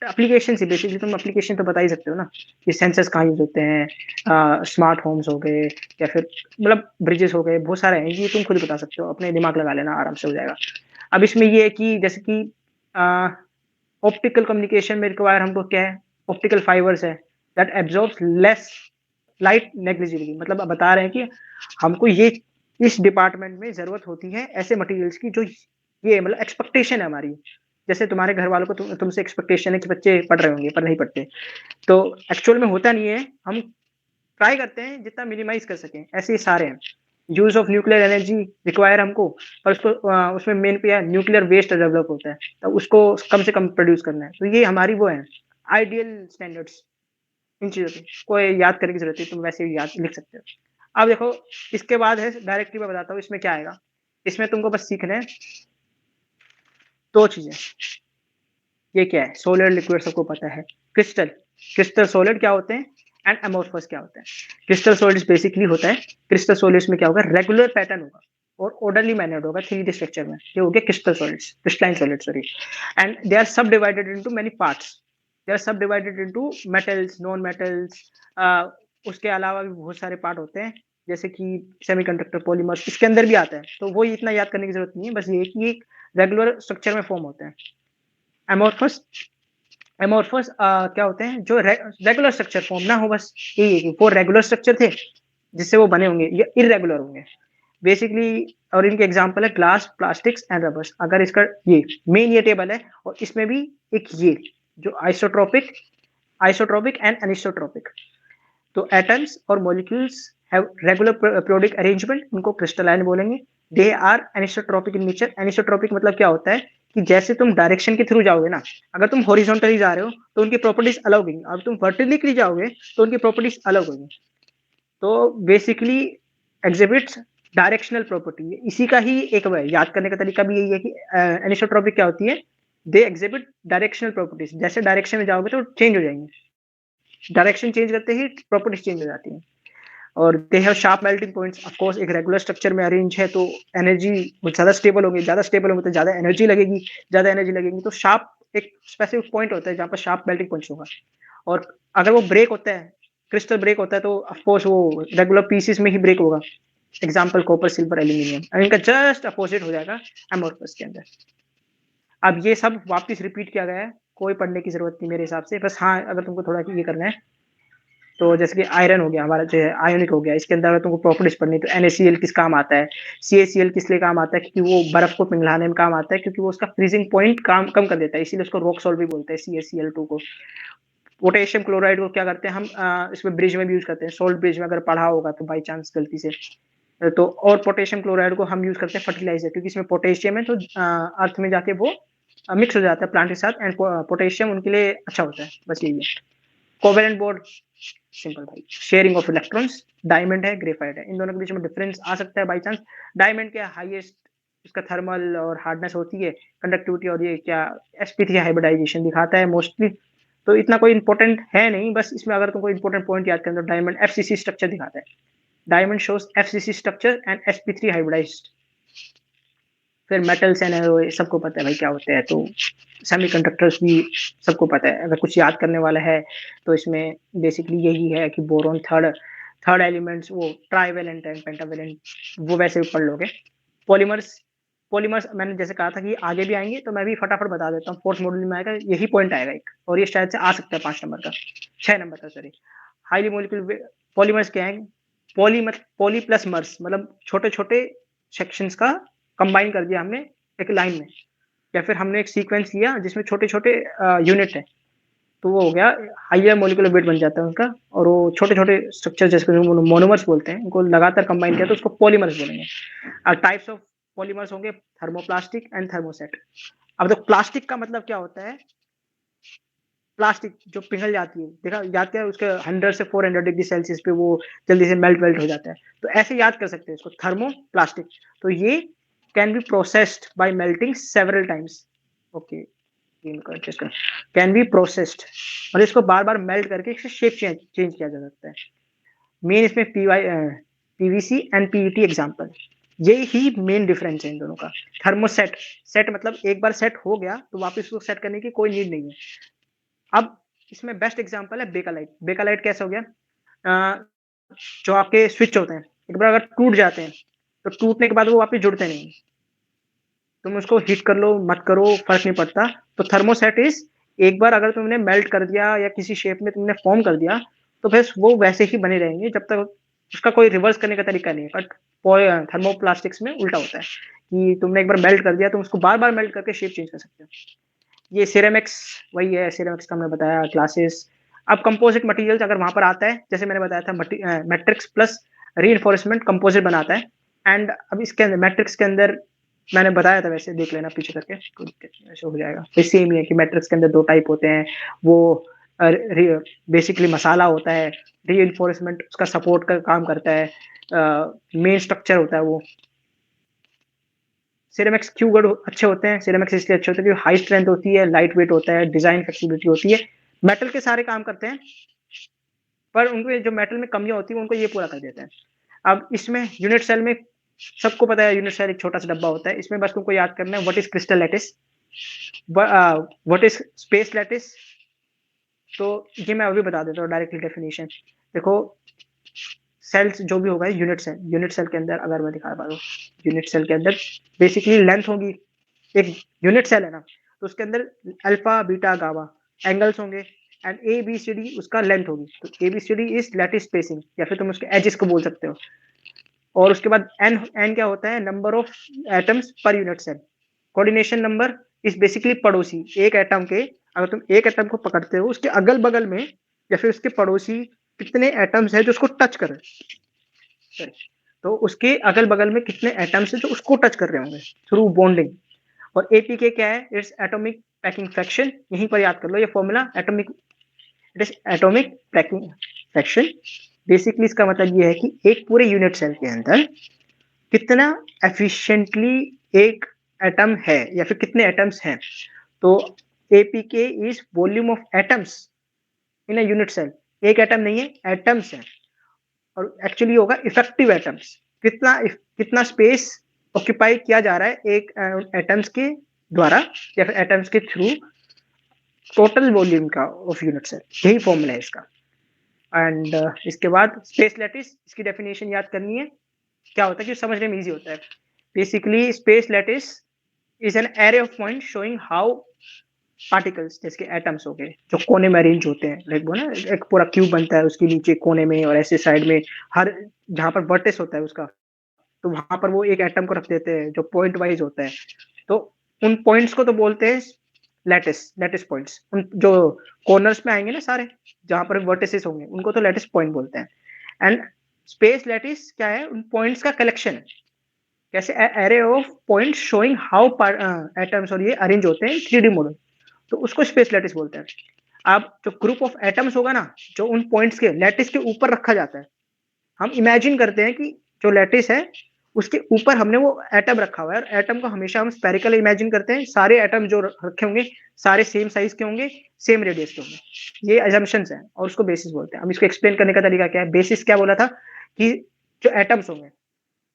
एप्लीकेशन से बेसिकली तुम एप्लीकेशन तो बता ही सकते हो ना कि सेंसर्स कहाँ यूज होते हैं, स्मार्ट होम्स हो गए या फिर मतलब ब्रिजेस हो गए, बहुत सारे हैं, ये तुम खुद बता सकते हो, अपने दिमाग लगा लेना, आराम से हो जाएगा। अब इसमें ये है कि जैसे कि ऑप्टिकल कम्युनिकेशन में रिक्वायर हमको क्या है? ऑप्टिकल फाइबर्स है that absorbs less light negligibly, मतलब अब बता रहे हैं कि हमको ये इस डिपार्टमेंट में जरूरत होती है ऐसे मटेरियल्स की, जो ये मतलब एक्सपेक्टेशन है हमारी। जैसे तुम्हारे घर वालों को तुमसे एक्सपेक्टेशन है कि बच्चे पढ़ रहे होंगे पर नहीं पढ़ते, तो एक्चुअल में होता नहीं है, हम ट्राई करते हैं जितना मिनिमाइज कर सकें, ऐसे ही सारे हैं। Use of nuclear energy require हमको, पर उसको उसमें मेन पे है न्यूक्लियर वेस्ट डेवलप होता है, तो उसको कम से कम प्रोड्यूस करना है। तो ये हमारी वो है आइडियल स्टैंडर्ड्स। इन चीजों पे कोई याद करने की जरूरत है, तुम वैसे ही याद लिख सकते हो। अब देखो, इसके बाद है डायरेक्टली मैं बताता हूँ इसमें क्या आएगा। इसमें तुमको बस सीखना है दो चीजें। ये क्या है? सोलिड लिक्विड सबको पता है, क्रिस्टल। क्रिस्टल सॉलिड क्या होते हैं? एंड अमोर्फस क्या होता है? क्रिस्टल सॉलिड्स बेसिकली होता है, क्रिस्टल सॉलिड्स में क्या होगा, रेगुलर पैटर्न होगा और ऑर्डरली मैनर्ड होगा 3D स्ट्रक्चर में। ये हो गया crystal solids, crystalline solid sorry. And they are subdivided into many parts. They are subdivided into metals, non metals, उसके अलावा भी बहुत सारे पार्ट होते हैं जैसे कि सेमीकंडक्टर, पॉलीमर्स इसके अंदर भी आता है। तो वो इतना याद करने की जरूरत नहीं है, बस ये है कि एक रेगुलर स्ट्रक्चर में फॉर्म होते हैं। एमोर्फस, एमोर्फस क्या होते हैं, जो रेगुलर स्ट्रक्चर फॉर्म ना हो, बस यही है कि वो रेगुलर स्ट्रक्चर थे जिससे वो बने होंगे या इरेगुलर होंगे बेसिकली। और इनके एग्जांपल है ग्लास, प्लास्टिक्स एंड रबर्स। अगर इसका ये मेन ये टेबल है और इसमें भी एक ये जो आइसोट्रोपिक, आइसोट्रोपिक एंड अनिसोट्रोपिक। तो एटम्स और molecules have regular periodic arrangement, उनको क्रिस्टलाइन बोलेंगे। They are anisotropic in nature. Anisotropic मतलब क्या होता है कि जैसे तुम डायरेक्शन के थ्रू जाओगे ना, अगर तुम हॉरिजॉन्टली जा रहे हो तो उनकी प्रॉपर्टीज अलग होगी, और तुम वर्टिकली जाओगे तो उनकी प्रॉपर्टीज अलग होगी। तो बेसिकली एग्जिबिट्स डायरेक्शनल प्रॉपर्टी, इसी का ही एक याद करने का तरीका भी यही है कि एनिसोट्रोपिक क्या होती है, दे एग्जिबिट डायरेक्शनल प्रॉपर्टीज। जैसे डायरेक्शन में जाओगे तो चेंज हो जाएंगे, डायरेक्शन चेंज करते ही प्रॉपर्टीज चेंज हो जाती हैं। और they have sharp melting points. Of course एक रेगुलर स्ट्रक्चर में अरेंज है तो एनर्जी ज्यादा स्टेबल होगी, ज्यादा स्टेबल होंगे तो ज्यादा एनर्जी लगेगी, ज्यादा एनर्जी लगेगी तो शार्प एक स्पेसिफिक पॉइंट होता है जहाँ पर शार्प मेल्टिंग पॉइंट्स होगा। और अगर वो ब्रेक होता है, क्रिस्टल ब्रेक होता है, तो ऑफकोर्स वो रेगुलर पीसेस में ही ब्रेक होगा। Example copper, silver, aluminium. और इनका जस्ट अपोजिट हो जाएगा एमोर्फस के अंदर। अब ये सब वापस रिपीट किया गया है, कोई पढ़ने की जरूरत नहीं मेरे हिसाब से। बस हाँ, अगर तुमको थोड़ा ये करना है तो जैसे कि आयरन हो गया हमारा, जो है आयोनिक हो गया, इसके अंदर अगर तुमको प्रॉपर्टीज पढ़नी है तो NaCl किस काम आता है, CaCl किस लिए काम आता है, क्योंकि वो बर्फ को पिघलाने में काम आता है, क्योंकि वो उसका फ्रीजिंग पॉइंट काम कम कर देता है, इसीलिए उसको रॉक सॉल्ट भी बोलते हैं CaCl2 को। पोटेशियम क्लोराइड को क्या करते हैं हम, इसमें ब्रिज में भी यूज करते हैं, सोल्ट ब्रिज में अगर पढ़ा होगा तो बाई चांस गलती से। तो और पोटेशियम क्लोराइड को हम यूज करते हैं फर्टिलाइजर, क्योंकि इसमें पोटेशियम है तो अर्थ में जाके वो मिक्स हो जाता है प्लांट के साथ, एंड पोटेशियम उनके लिए अच्छा होता है। बस यही है। कोवेलेंट बॉन्ड सिंपल भाई, शेयरिंग ऑफ इलेक्ट्रॉन्स। डायमंड है, ग्रेफाइट है, इन दोनों के बीच में डिफरेंस आ सकता है बाई चांस। डायमंड क्या हाईएस्ट इसका थर्मल और हार्डनेस होती है, कंडक्टिविटी, और ये क्या sp3 हाइब्रिडाइजेशन दिखाता है मोस्टली। तो इतना कोई इंपॉर्टेंट है नहीं, बस इसमें अगर तुमको इंपॉर्टेंट पॉइंट याद करना, डायमंड FCC स्ट्रक्चर दिखाता है। Diamond shows FCC structure and sp3 hybridised. फिर मेटल्स एंड सबको पता है भाई क्या होते हैं, तो सेमीकंडक्टर्स भी सबको पता है। अगर कुछ याद करने वाला है तो इसमें बेसिकली यही है कि बोरॉन थर्ड, थर्ड एलिमेंट्स वो ट्राइवेलेंट एंड पेंटावेलेंट, वो वैसे भी पढ़ लोगे। पॉलीमर्स, पॉलीमर्स मैंने जैसे कहा था कि आगे भी आएंगे, तो मैं भी फटाफट बता देता हूँ। फोर्थ मॉड्यूल में आएगा यही पॉइंट आएगा एक, और ये शायद से आ सकता है 5 नंबर का, 6 नंबर का सॉरी। हाईली मोलिकुलर पॉलीमर्स क्या है, पॉली मत पॉली प्लस मर्स, मतलब छोटे छोटे सेक्शंस का कंबाइन कर दिया हमने एक लाइन में, या फिर हमने एक सीक्वेंस लिया जिसमें छोटे छोटे यूनिट है, तो वो हो गया हाइयर मोलिकुलर वेट बन जाता है उनका। और वो छोटे छोटे स्ट्रक्चर जैसे मोनोमर्स बोलते हैं, उनको लगातार कंबाइन किया तो उसको पॉलीमर्स बोलेंगे। टाइप्स ऑफ पॉलीमर्स होंगे थर्मोप्लास्टिक एंड थर्मोसेट। अब तो प्लास्टिक का मतलब क्या होता है, प्लास्टिक जो पिघल जाती है, देखा जाते हैं उसके 100 से 400 डिग्री सेल्सियस पे वो जल्दी से मेल्ट हो जाता है, तो ऐसे याद कर सकते हैं इसको, थर्मो प्लास्टिक। तो ये can be processed bye melting several times. Okay, can be processed, और इसको बार बार मेल्ट करके इससे शेप चेंज किया जा सकता है। मेन इसमें PVC एंड PET एग्जांपल, ये ही मेन डिफरेंस है इन दोनों का। थर्मोसेट, सेट मतलब एक बार सेट हो गया तो वापस उसको सेट करने की कोई नीड नहीं है। अब इसमें बेस्ट एग्जांपल है बेकालाइट। बेकालाइट कैसे हो गया, जो आपके स्विच होते हैं एक बार अगर टूट जाते हैं तो टूटने के बाद वो वापस जुड़ते नहीं, तुम उसको हीट कर लो मत करो फर्क नहीं पड़ता। तो थर्मोसेट इज, एक बार अगर तुमने मेल्ट कर दिया या किसी शेप में तुमने फॉर्म कर दिया तो बस वो वैसे ही बने रहेंगे जब तक, उसका कोई रिवर्स करने का तरीका नहीं है। बट थर्मोप्लास्टिक्स में उल्टा होता है कि तुमने एक बार मेल्ट कर दिया तुम उसको बार बार मेल्ट करके शेप चेंज कर सकते हो। ये सिरेमिक्स वही है, सिरेमिक्स का हमने बताया क्लासेस। अब कंपोजिट मटेरियल्स अगर वहां पर आता है, जैसे मैंने बताया था मैट्रिक्स प्लस रीइंफोर्समेंट कंपोजिट बनाता है। एंड अब इसके अंदर मैट्रिक्स के अंदर मैंने बताया था, वैसे देख लेना पीछे करके, कोई दिक्कत नहीं, ऐसे हो जाएगा। तो सेम ही है कि मैट्रिक्स के अंदर 2 टाइप होते हैं, वो बेसिकली मसाला होता है, रीइंफोर्समेंट उसका सपोर्ट का काम करता है, मेन स्ट्रक्चर होता है वो। सिरेमिक्स क्यों गुड अच्छे होते हैं, सिरेमिक्स इसलिए अच्छे होते हैं क्योंकि हाई स्ट्रेंथ होती है, लाइट वेट होता है, डिजाइन फ्लेक्सिबिलिटी होती है, मेटल के सारे काम करते हैं। पर उनके जो मेटल में कमियाँ होती हैं, उनको ये पूरा कर देते हैं। अब इसमें यूनिट सेल में सबको पता है यूनिट सेल एक छोटा-सा डब्बा होता है। इसमें बस तुमको याद करना है what is crystal lattice, what is space lattice. तो ये मैं अभी बता देता हूँ डायरेक्टली डेफिनिशन। देखो, सेल्स जो भी होगा यूनिट सेल के अंदर अगर मैं दिखा पा रहा हूँ, यूनिट सेल के अंदर बेसिकली लेंथ होगी। एक यूनिट सेल है ना, तो उसके अंदर अल्फा, बीटा, गामा एंगल्स होंगे and A B C D उसका लेंथ होगी। तो A B C D is lattice spacing, या फिर तुम उसके एजेस को बोल सकते हो। और उसके बाद एन क्या होता है, number of atoms per unit cell. Coordination number is basically पड़ोसी एक एटम के, अगर तुम एक एटम को पकड़ते हो उसके अगल बगल में या फिर उसके पड़ोसी कितने एटम्स है जो उसको टच कर रहे हैं, तो उसके अगल बगल में कितने एटम्स है जो उसको टच कर रहे होंगे थ्रू बॉन्डिंग। और एपीके क्या है, इट्स एटॉमिक पैकिंग फ्रैक्शन। यहीं पर याद कर लो ये formula, atomic, it is atomic packing fraction. Basically इसका मतलब ये है कि एक पूरे यूनिट सेल के अंदर कितना एफिशिएंटली एक एटम है या फिर कितने एटम्स हैं। तो APK is volume of atoms in a unit cell. एक एटम नहीं है, एटम्स है। और एक्चुअली होगा इफेक्टिव एटम्स, कितना कितना स्पेस ऑक्यूपाई किया जा रहा है एक एटम्स के द्वारा या फिर एटम्स के थ्रू, टोटल वॉल्यूम का ऑफ यूनिट सेल। यही फॉर्मूला है इसका। एंड इसके बाद स्पेस लैटिस, इसकी डेफिनेशन याद करनी है। क्या होता है कि समझने में इजी होता है। Basically space lattice is an array of point showing how particles, जैसे एटम्स हो गए जो कोने में अरेंज होते हैं, लाइक वो ना एक पूरा क्यूब बनता है, उसके नीचे कोने में और ऐसे साइड में हर जहाँ पर वर्टेक्स होता है उसका, तो वहां पर वो एक एटम को रख देते हैं जो पॉइंट वाइज होता है। तो उन पॉइंट्स को तो बोलते हैं लैटिस, लैटिस पॉइंट्स। उन जो कॉर्नर्स में आएंगे ना सारे, जहां पर वर्टिसेस होंगे, उनको तो लैटिस पॉइंट बोलते हैं। एंड स्पेस लैटिस क्या है, उन पॉइंट्स का कलेक्शन है। कैसे, array of points showing how atoms और ये अरेंज होते हैं 3D मॉडल, तो उसको स्पेस लैटिस बोलते हैं। अब जो ग्रुप ऑफ एटम्स होगा ना, जो उन पॉइंट्स के लैटिस के ऊपर रखा जाता है, हम इमेजिन करते हैं कि जो लैटिस है उसके ऊपर हमने वो एटम रखा हुआ है, और एटम को हमेशा हम स्पेरिकल इमेजिन करते हैं। सारे एटम जो रखे होंगे सारे सेम साइज के होंगे, सेम रेडियस के होंगे। ये अजम्पशंस हैं और उसको बेसिस बोलते हैं। अब इसको एक्सप्लेन करने का तरीका क्या है। बेसिस क्या बोला था कि जो एटम्स होंगे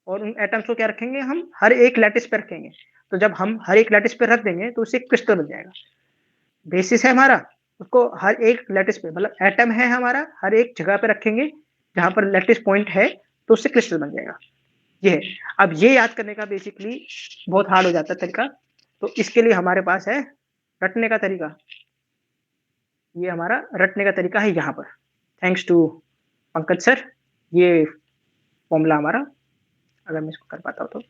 और उन एटम्स को क्या रखेंगे, हम हर एक लैटिस पे रखेंगे। तो जब हम हर एक लैटिस पे रख देंगे तो उससे क्रिस्टल बन जाएगा। बेसिस है हमारा, उसको हर एक लैटिस पे, मतलब एटम है हमारा, हर एक जगह पे रखेंगे जहां पर लैटिस पॉइंट है, तो उससे क्रिस्टल बन जाएगा। ये है। अब ये याद करने का बेसिकली बहुत हार्ड हो जाता है तरीका, तो इसके लिए हमारे पास है रटने का तरीका। ये हमारा रटने का तरीका है यहाँ पर, थैंक्स टू पंकज सर। ये फॉर्मूला हमारा, अगर मैं इसको कर पाता हूँ तो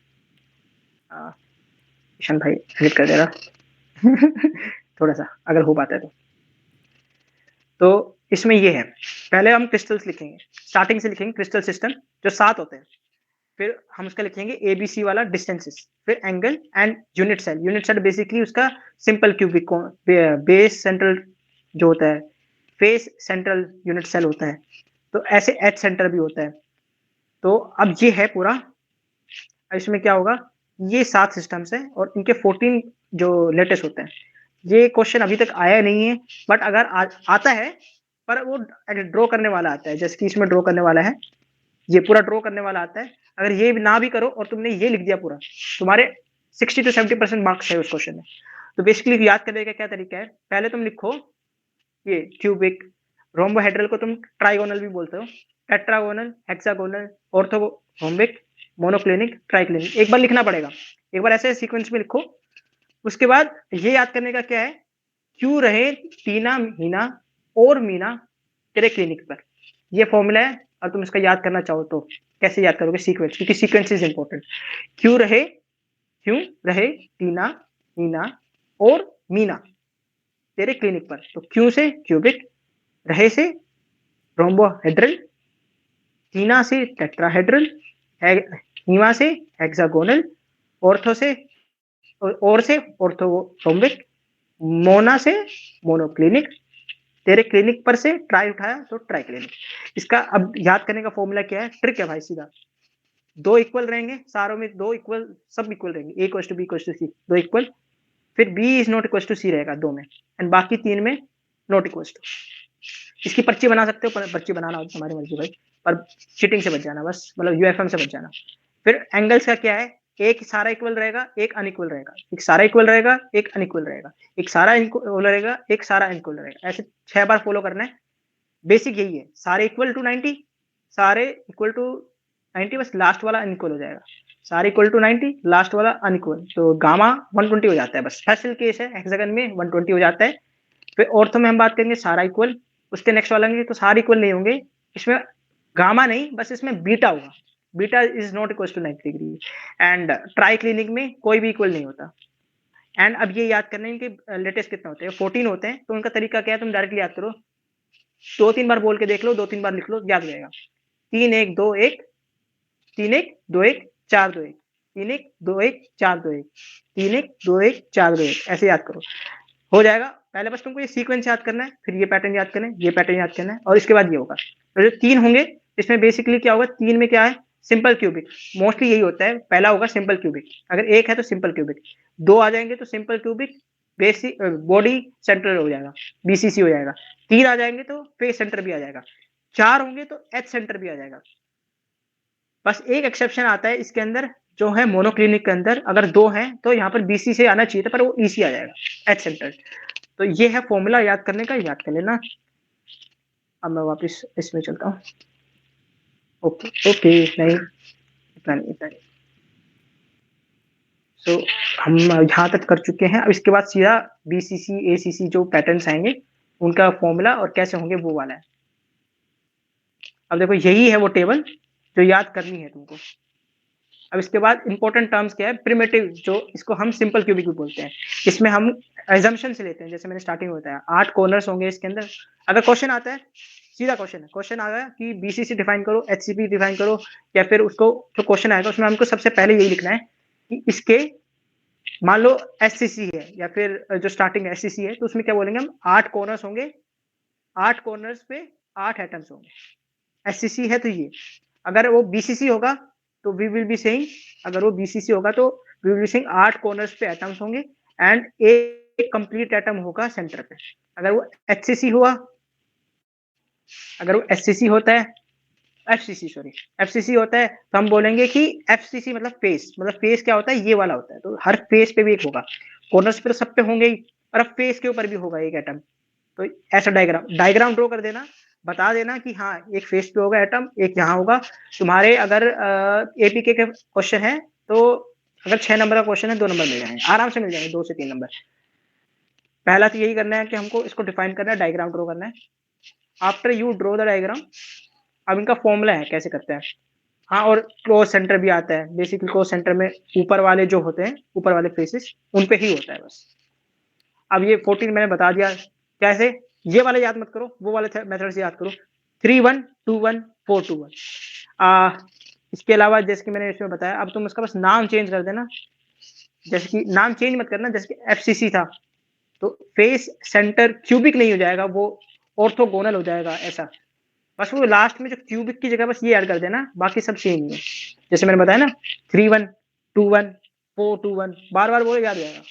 ईशान भाई एडिट कर देगा थोड़ा सा अगर हो पाता है तो इसमें ये है। पहले हम क्रिस्टल्स लिखेंगे, स्टार्टिंग से लिखेंगे क्रिस्टल सिस्टम जो 7 होते हैं। फिर हम उसका लिखेंगे एबीसी वाला डिस्टेंसेस, फिर angle and unit cell. Unit cell basically उसका सिंपल क्यूबिक बेस सेंट्रल जो होता है, फेस सेंट्रल यूनिट सेल होता है। तो ऐसे एच सेंटर भी होता है। तो अब ये है पूरा। इसमें क्या होगा, ये 7 सिस्टम्स हैं और इनके 14 जो लेटेस्ट होते हैं। ये क्वेश्चन अभी तक आया नहीं है, बट अगर आता है, पर वो ड्रॉ करने वाला आता है, जैसे कि इसमें ड्रॉ करने वाला है, ये पूरा ड्रॉ करने वाला आता है। अगर ये ना भी करो और तुमने ये लिख दिया पूरा, तुम्हारे 60 to 70% मार्क्स है उस क्वेश्चन में। तो बेसिकली याद करने का क्या तरीका है, पहले तुम लिखो ये क्यूबिक, रोम्बोहेड्रल को तुम ट्राइगोनल भी बोलते हो, tetragonal, hexagonal, orthorhombic, monoclinic, triclinic. एक बार लिखना पड़ेगा, एक बार ऐसे सीक्वेंस में लिखो। उसके बाद ये याद करने का क्या है, क्यों रहे टीना, मीना और मीना तेरे क्लिनिक पर। ये फॉर्मूला है, और तुम इसका याद करना चाहो तो कैसे याद करोगे, सीक्वेंस, क्योंकि सीक्वेंस इज इंपॉर्टेंट। क्यों रहे टीना, मीना और मीना तेरे क्लिनिक पर। तो क्यों से क्यूबिक, रहे से रोम्बोहेड्रल, टीना से टेट्राहेड्रल, हीमा से हेक्सागोनल, ऑर्थो से और से ऑर्थोरोम्बिक, मोना से मोनोक्लिनिक, तेरे क्लिनिक पर से ट्राई उठाया तो ट्राई क्लिनिक। इसका अब याद करने का फॉर्मूला क्या है, ट्रिक है भाई सीधा। दो इक्वल रहेंगे सारों में, दो इक्वल, सब इक्वल रहेंगे, A equal to B equal to C, दो इक्वल। फिर B is not equal to C रहेगा दो में, एंड बाकी तीन में नॉट इक्वल टू। इसकी पर्ची बना सकते हो, पर्ची बनाना हो तो तुम्हारी मर्जी भाई, पर चीटिंग से बच जाना बस, मतलब यूएफएम से बच जाना। फिर एंगल्स का क्या है, एक सारा इक्वल रहेगा, एक अनइक्वल रहेगा, एक सारा इक्वल रहेगा, एक अनइक्वल रहेगा, एक सारा इक्वल रहेगा, एक सारा अनइक्वल रहेगा। ऐसे 6 बार फॉलो करना है। बेसिक यही है, सारे इक्वल टू 90, सारे इक्वल टू 90, बस लास्ट वाला अनइक्वल हो जाएगा। सारे इक्वल टू 90, लास्ट वाला अनइक्वल, तो गामा 120 हो जाता है। बस स्पेशल केस है, हेक्सागन में 120 हो जाता है। फिर ऑर्थो में हम बात करेंगे सारा इक्वल, उसके नेक्स्ट वाला में तो सारे इक्वल नहीं होंगे, इसमें गामा नहीं, बस इसमें बीटा होगा। Beta is not equal to 90 degree. And triclinic में कोई भी इक्वल नहीं होता। एंड अब ये याद करना है कि लेटेस्ट कितना होते हैं, 14 होते हैं। तो उनका तरीका क्या है, तुम डायरेक्टली याद करो, 2-3 बार बोल के देख लो, 2-3 बार लिख लो, याद हो जाएगा। 3-1-2-1, 3-1-2-1, 4-2-1, 3-1-2-1, 4-2-1, 3-1-2-1, 4-2-1, ऐसे याद करो, हो जाएगा। पहले बस तुमको ये सीक्वेंस याद करना है, फिर ये पैटर्न याद करना है, ये पैटर्न याद करना है, और इसके बाद ये होगा। तो जो 3 होंगे, इसमें बेसिकली क्या होगा, 3 में क्या है, सिंपल क्यूबिक, मोस्टली यही होता है। पहला होगा सिंपल क्यूबिक, अगर 1 है तो सिंपल क्यूबिक, 2 आ जाएंगे तो simple cubic, basic body centre हो जाएगा, बीसीसी हो जाएगा। 3 आ जाएंगे तो फेस सेंटर भी आ जाएगा। 4 होंगे तो एच सेंटर भी आ जाएगा। बस एक एक्सेप्शन आता है इसके अंदर, जो है मोनोक्लिनिक के अंदर, अगर 2 हैं तो यहाँ पर बीसी से आना चाहिए था, पर वो ईसी आ जाएगा, एच सेंटर। तो ये है फॉर्मूला याद करने का, याद कर लेना। अब मैं वापस इसमें चलता हूँ। ओके ओके, नहीं इतना नहीं, इतना नहीं। सो हम यहाँ तक कर चुके हैं। अब इसके बाद सीधा बीसीसी एसीसी जो पैटर्न्स आएंगे, उनका फॉर्मूला और कैसे होंगे वो वाला है। अब देखो यही है वो टेबल जो याद करनी है तुमको। अब इसके बाद इंपॉर्टेंट टर्म्स क्या है, प्रिमिटिव, जो इसको हम सिंपल क्यूबिक भी बोलते हैं। इसमें हम एजम्पशन से लेते हैं, जैसे मैंने स्टार्टिंग में बताया 8 कॉर्नर्स होंगे इसके अंदर। अगर क्वेश्चन आता है, सीधा क्वेश्चन है, क्वेश्चन आ गया कि बीसीसी डिफाइन करो, एचसीपी डिफाइन करो, या फिर उसको जो क्वेश्चन आएगा उसमें हमको सबसे पहले यही लिखना है कि इसके, मान लो एससीसी है, या फिर जो स्टार्टिंग एससीसी है, तो उसमें क्या बोलेंगे हम, 8 कॉर्नर्स होंगे, 8 कॉर्नर्स पे 8 एटम्स होंगे। एससीसी है तो ये, अगर वो बीसीसी होगा तो वी विल बी सेइंग, अगर वो बीसीसी होगा तो we will be saying 8 corners पे एटम्स होंगे, एंड एक कंप्लीट एटम होगा सेंटर पे। अगर वो एचसीसी हुआ, अगर वो एचसीसी होता है, एफसीसी सॉरी, एफसीसी होता है, तो हम बोलेंगे कि एफसीसी मतलब फेस, मतलब फेस क्या होता है, ये वाला होता है। तो हर फेस पे भी एक होगा, कॉर्नर्स पे तो सब पे होंगे ही, और अब फेस के ऊपर भी होगा एक एटम। तो ऐसा डायग्राम ड्रॉ कर देना, बता देना कि हाँ एक फेस पे होगा एटम, एक यहाँ होगा। तुम्हारे अगर एपीके के क्वेश्चन है तो, अगर 6 नंबर का क्वेश्चन है, 2 नंबर मिल जाएंगे, आराम से मिल जाएंगे, 2 से 3 नंबर। पहला तो यही करना है कि हमको इसको डिफाइन करना है, डायग्राम ड्रॉ करना है। After you draw the diagram, अब इनका फॉर्मूला है कैसे करते हैं। हाँ, और क्लोज सेंटर भी आता है। बेसिकली क्लोज सेंटर में ऊपर वाले जो होते हैं, ऊपर वाले फेसेस, उन पे ही होता है बस। अब ये 14 मैंने बता दिया कैसे, ये वाले याद मत करो, वो वाले मेथड से याद करो, 3-1-2-1-4-2-1। इसके अलावा जैसे कि मैंने इसमें बताया, अब तुम उसका बस नाम चेंज कर देना। जैसे कि नाम चेंज मत करना, जैसे कि एफसीसी था तो फेस सेंटर क्यूबिक नहीं हो जाएगा, वो ऑर्थोगोनल हो जाएगा, ऐसा। बस वो लास्ट में जो क्यूबिक की जगह बस ये ऐड कर देना, बाकी सब सेम ही है। जैसे मैंने बताया ना, 3-1-2-1-4-2-1, बार बार बोले, याद जाएगा।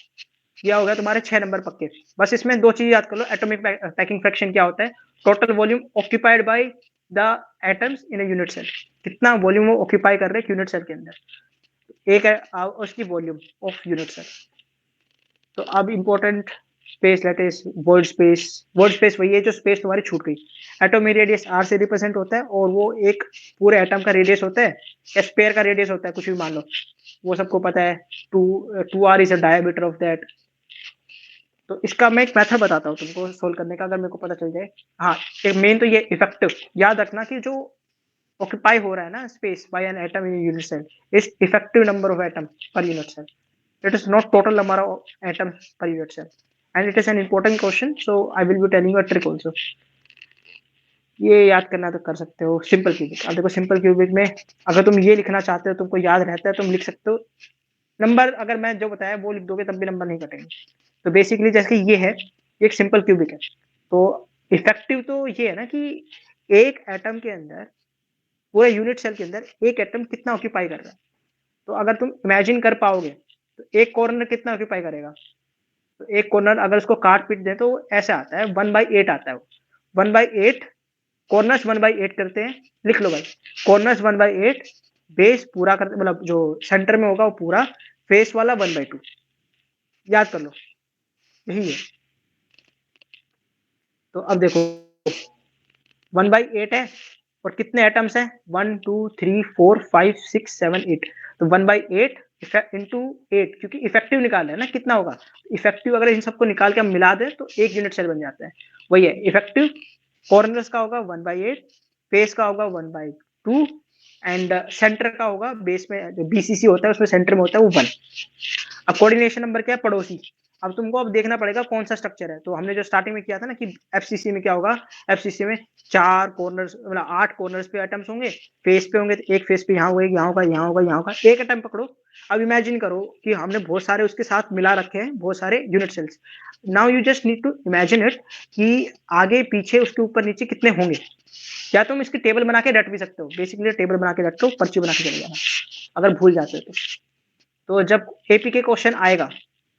यह हो गया तुम्हारे 6 नंबर पक्के। बस इसमें 2 चीज याद कर लो, एटॉमिक पैकिंग फ्रैक्शन क्या होता है, total volume occupied by the atoms in a unit cell, कितना वॉल्यूम वो ऑक्यूपाई कर रहे हैं यूनिट सेल के अंदर, एक है उसकी वॉल्यूम ऑफ यूनिट सेल। तो अब important space lattice void space वही है जो स्पेस तुम्हारी छूट गई। एटॉमिक रेडियस आर से रिप्रेजेंट होता है, और वो एक पूरे एटम का रेडियस होता है, या स्पेयर का रेडियस होता है, कुछ भी मान लो, वो सबको पता है। 2r is a diameter of that. तो इसका मैं एक मेथड बताता हूँ तुमको सोल्व करने का, अगर मेरे को पता चल जाए। हाँ, एक मेन तो ये इफेक्टिव याद रखना कि जो ऑक्यूपाई हो रहा है ना space by an atom in unit cell is effective number of atom per unit cell, it is not total number of atoms per unit cell, and it is an important question, so I will be telling you a trick also. ये याद करना तो कर सकते हो, सिंपल क्यूबिक। अब देखो सिंपल क्यूबिक में अगर तुम ये लिखना चाहते हो, तुमको याद रहता है, तुम लिख सकते हो। नंबर अगर मैं जो बताया वो लिख दोगे तब भी नंबर नहीं कटेंगे। तो बेसिकली जैसे ये है, एक सिंपल क्यूबिक है, तो इफेक्टिव तो ये है ना कि एक एटम के अंदर, पूरे यूनिट सेल के अंदर एक एटम कितना ऑक्यूपाई कर रहा है। तो अगर तुम इमेजिन कर पाओगे तो एक कॉर्नर कितना ऑक्यूपाई करेगा, तो एक कॉर्नर अगर उसको काट पीट दे तो ऐसा आता है 1/8 आता है वो। 1/8 कॉर्नर्स 1/8 करते हैं, लिख लो भाई, कॉर्नर्स 1/8, बेस पूरा करते मतलब जो सेंटर में होगा वो पूरा, फेस वाला 1/2, याद कर लो, यही है। तो अब देखो 1/8 है और कितने एटम्स हैं, 1 2 3 4 5 6 7 8, तो 1/8 इंटू 8, क्योंकि इफेक्टिव निकाल है ना कितना होगा, इफेक्टिव अगर इन सबको निकाल के हम मिला दें तो एक यूनिट सेल बन जाता है, वही है इफेक्टिव। कॉर्नर्स का होगा 1/8, फेस का होगा 1/2 एंड सेंटर का होगा, बेस में जो बीसीसी होता है उसमें सेंटर में होता है वो 1। अब कोऑर्डिनेशन नंबर क्या है, पड़ोसी। अब तुमको अब देखना पड़ेगा कौन सा स्ट्रक्चर है, तो हमने जो स्टार्टिंग में किया था ना कि एफसीसी में क्या होगा, एफसीसी में 4 कॉर्नर्स मतलब 8 कॉर्नर्स पे एटम्स होंगे, फेस पे होंगे, तो एक फेस पे यहाँ होगा, यहाँ होगा, यहाँ होगा, यहाँ होगा, एक एटम पकड़ो। अब इमेजिन करो कि हमने बहुत सारे उसके साथ मिला रखे हैं, बहुत सारे unit cells. Now you just need to imagine it कि आगे पीछे उसके ऊपर नीचे कितने होंगे। या तुम इसकी टेबल बना के रट भी सकते हो, बेसिकली टेबल बना के रटो, पर्ची बना के चले जाना अगर भूल जाते हो तो जब एपी के क्वेश्चन आएगा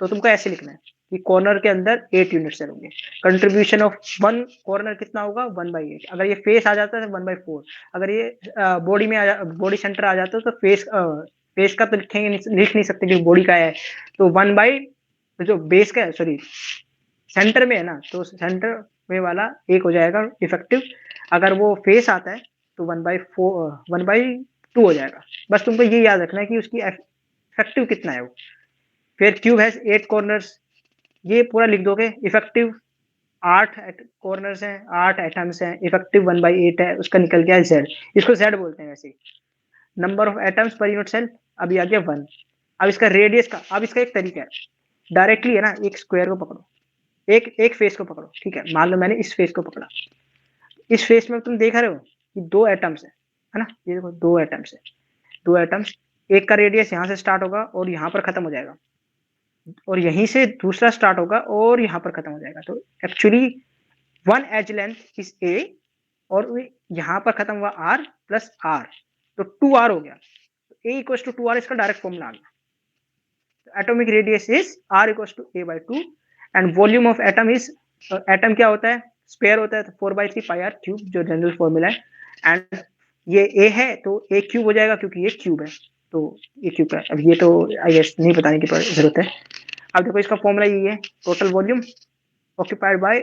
तो तुमको ऐसे लिखना है कि कॉर्नर के अंदर 8 यूनिट सेल होंगे, कंट्रीब्यूशन ऑफ वन कॉर्नर कितना होगा 1/8, अगर ये फेस आ जाता है 1/4, अगर ये बॉडी में बॉडी सेंटर आ जाता है तो फेस का तो लिखेंगे लिख नहीं सकते कि बॉडी का है, तो 1 जो बेस का है सॉरी सेंटर में है ना, तो सेंटर में वाला एक हो जाएगा इफेक्टिव, अगर वो फेस आता है तो 1/2 हो जाएगा। बस तुमको ये याद रखना है कि उसकी इफेक्टिव कितना है वो। फिर क्यूब हैज 8 कॉर्नर्स, ये पूरा लिख दोगे, इफेक्टिव 8 कॉर्नर्स हैं, 8 एटम्स हैं, इफेक्टिव 1/8 है, उसका निकल गया जेड, इसको जेड बोलते हैं वैसे। Number of atoms per unit cell अभी आ गया 1। अब इसका रेडियस का, अब इसका एक तरीका है, डायरेक्टली है ना, एक स्क्वायर को पकड़ो, एक एक फेस को पकड़ो, ठीक है, मान लो मैंने इस फेस को पकड़ा, इस फेस में तुम देख रहे हो कि 2 एटम्स है ना, ये देखो 2 एटम्स है, 2 एटम्स, एक का रेडियस यहाँ से स्टार्ट होगा और यहाँ पर खत्म हो जाएगा, और यहीं से दूसरा स्टार्ट होगा और यहाँ पर खत्म हो जाएगा, तो actually one edge length is A और यहाँ पर खत्म हुआ आर प्लस आर, तो 2r हो गया, ए इक्वल टू 2r, इसका डायरेक्ट फॉर्मूला आ गया। Atomic radius is r equal to a/2 and volume of atom is, atom क्या होता है, स्पेयर होता है, तो 4/3 पाई आर क्यूब जो जनरल फॉर्मूला है, एंड ये ए है तो ए क्यूब हो जाएगा क्योंकि ये क्यूब है, तो ये क्यूब का, अब ये तो आई गेस नहीं बताने की जरूरत है। अब देखो इसका फॉर्मूला ये है, total volume occupied by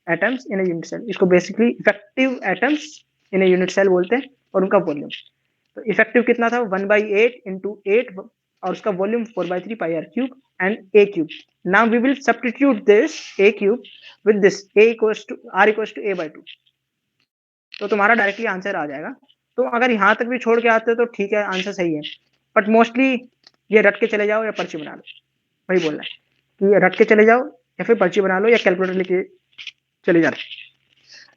atoms in a unit cell, इसको basically effective atoms in a unit cell बोलते हैं, और उनका वॉल्यूम, तो इफेक्टिव कितना था 1/8 इंटू 8 और उसका volume 4/3 pi R cube and A cube. Now we will substitute this A cube with this A equals to R equals to a/2, तो तुम्हारा डायरेक्टली आंसर आ जाएगा। तो अगर यहाँ तक भी छोड़ के आते हो तो ठीक है, आंसर सही है, बट मोस्टली ये रट के चले जाओ या पर्ची बना लो, वही बोलना है कि रट के चले जाओ या फिर पर्ची बना लो या कैलकुलेटर लेके चले जाओ।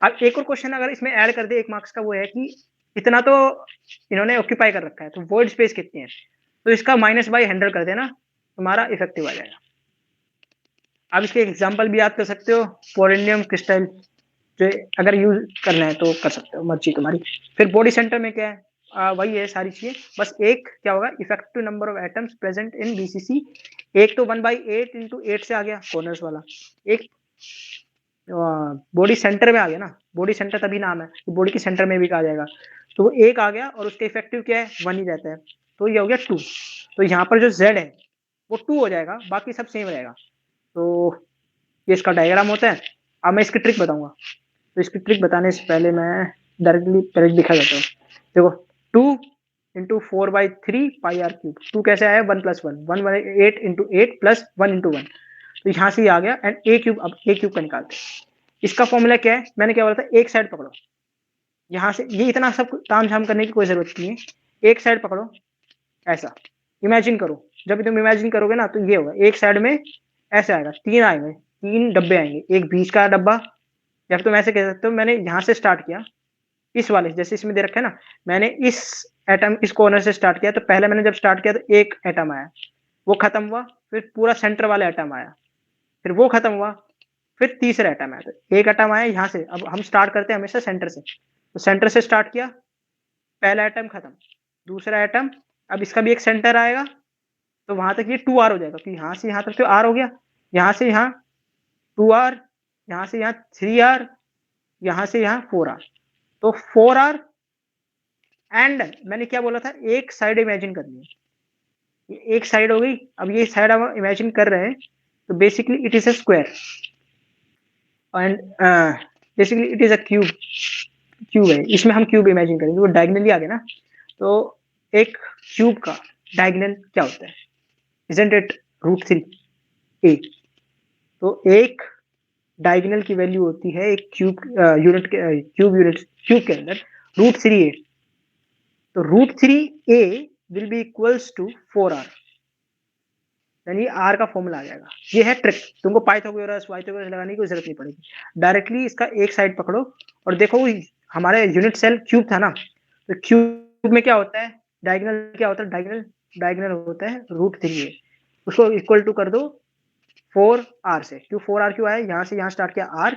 अब एक और क्वेश्चन अगर इसमें ऐड कर दे 1 मार्क्स का, वो है कि इतना तो इन्होंने ऑक्यूपाई कर रखा है, तो वॉइड स्पेस कितनी है, तो इसका -100 कर देना, तुम्हारा इफेक्टिव आ जाएगा। अब इसके एग्जाम्पल भी याद कर सकते हो, पोरेनियम क्रिस्टल जो अगर यूज करना है तो कर सकते हो, मर्जी तुम्हारी। फिर बॉडी सेंटर में क्या है, वही है सारी चीजें, बस एक क्या होगा, effective number of atoms present in BCC, एक तो 1/8 इंटू 8 से आ गया कॉर्नर्स वाला, एक बॉडी सेंटर में आ गया ना, बॉडी सेंटर तभी नाम है कि बॉडी के सेंटर में भी कहा जाएगा, तो वो एक आ गया और उसका इफेक्टिव क्या है 1 ही रहता है, तो ये हो गया 2, तो यहाँ पर जो z है वो 2 हो जाएगा, बाकी सब सेम रहेगा। तो ये इसका डायग्राम होता है। अब मैं इसकी ट्रिक बताऊंगा, तो इसकी ट्रिक बताने से पहले मैं डायरेक्टली डायरेक्ट दिखा देता हूँ। देखो 2 इंटू 4/3 पाई आर क्यूब, 2 कैसे आया 1 + 1, 1/8 इंटू 8 प्लस 1 इंटू 1, तो यहाँ से ही आ गया, एंड ए क्यूब, अब ए क्यूब का निकालते हैं। इसका फॉर्मूला क्या है, मैंने क्या बोला था, एक साइड पकड़ो, यहाँ से ये इतना सब ताम झाम करने की कोई जरूरत नहीं है, एक साइड पकड़ो, ऐसा इमेजिन करो, जब तुम इमेजिन करोगे ना तो ये होगा, एक साइड में ऐसे आएगा, 3 आएंगे, 3 डब्बे आएंगे, एक बीच का डब्बा, या फिर तुम ऐसे कह सकते हो मैंने यहाँ से स्टार्ट किया, इस वाले जैसे इसमें दे रखा है ना, मैंने इस एटम इस कॉर्नर से स्टार्ट किया, तो पहले मैंने जब स्टार्ट किया तो एक एटम आया, वो खत्म हुआ, फिर पूरा सेंटर वाला एटम आया, फिर वो खत्म हुआ, फिर तीसरा एटम आया, तो एक एटम आया यहाँ से, अब हम स्टार्ट करते हैं हमेशा सेंटर से, तो सेंटर से स्टार्ट किया, पहला एटम खत्म, दूसरा एटम, अब इसका भी एक सेंटर आएगा, तो वहां तक ये 2r हो जाएगा, कि यहाँ से यहाँ तक तो r हो गया, यहाँ से यहाँ 2r, यहाँ से यहाँ 3r, यहाँ से यहाँ 4r, तो 4r एंड मैंने क्या बोला था, एक साइड इमेजिन करनी है, ये एक साइड हो गई। अब ये साइड हम इमेजिन कर रहे हैं, तो basically it is a square and basically it is a cube, cube है, इसमें हम क्यूब इमेजिन करेंगे, वो डायगनली आ गया ना। तो एक क्यूब का डायगनल क्या होता है, इजंट इट √3a। तो एक डायगोनल की वैल्यू होती है एक क्यूब यूनिट के क्यूब के अंदर √3a। तो √3a will be equals to 4r, यानी r का फॉर्मूला आ जाएगा। ये है ट्रिक, तुमको पाइथागोरस वाइथागोरस लगाने की कोई जरूरत नहीं पड़ेगी, डायरेक्टली इसका एक साइड पकड़ो और देखो हमारे यूनिट सेल क्यूब था ना, तो क्यूब में क्या होता है, डायगोनल क्या होता है, डायगोनल होता है √3a, उसको इक्वल टू कर दो 4r से। क्यों 4r क्यों आया, यहाँ से यहाँ स्टार्ट किया r,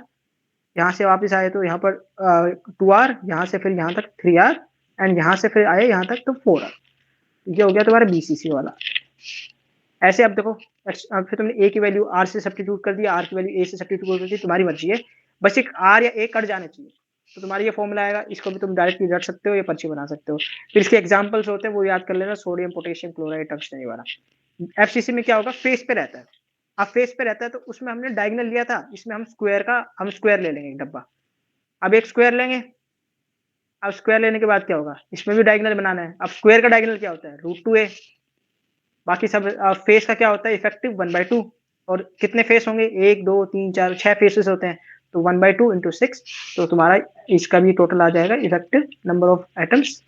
यहाँ से वापस आए तो यहाँ पर 2r, यहाँ से फिर यहाँ तक 3r एंड यहाँ से फिर आए यहाँ तक तो 4r। ये हो गया तुम्हारा बीसीसी वाला। ऐसे अब देखो, अब फिर तुमने a की वैल्यू r से सब्स्टिट्यूट कर दिया, r की वैल्यू a से सब्स्टिट्यूट कर दी, तुम्हारी मर्जी है, बस एक r या a कट जाने चाहिए। तो तुम्हारा ये फॉर्मूला आएगा, इसको भी तुम डायरेक्टली रख सकते हो या पर्ची बना सकते हो। फिर इसके एग्जांपल्स होते हैं वो याद कर लेना, सोडियम पोटेशियम क्लोराइड टंगस्टन वाला। एफसीसी में क्या होगा, फेस पे रहता है। अब फेस पे रहता है तो उसमें हमने डायगोनल लिया था, इसमें हम स्क्वायर ले लेंगे एक डब्बा। अब एक स्क्वायर लेंगे, अब स्क्वायर लेने के बाद क्या होगा, इसमें भी डायगोनल बनाना है। अब स्क्वायर का डायगोनल क्या होता है, √2a। बाकी सब फेस का क्या होता है, इफेक्टिव 1/2। और कितने फेस होंगे, 1 2 3 4 6 फेसेस होते हैं, तो 1/2 इंटू 6। तो तुम्हारा इसका भी टोटल आ जाएगा, इफेक्टिव नंबर ऑफ एटम्स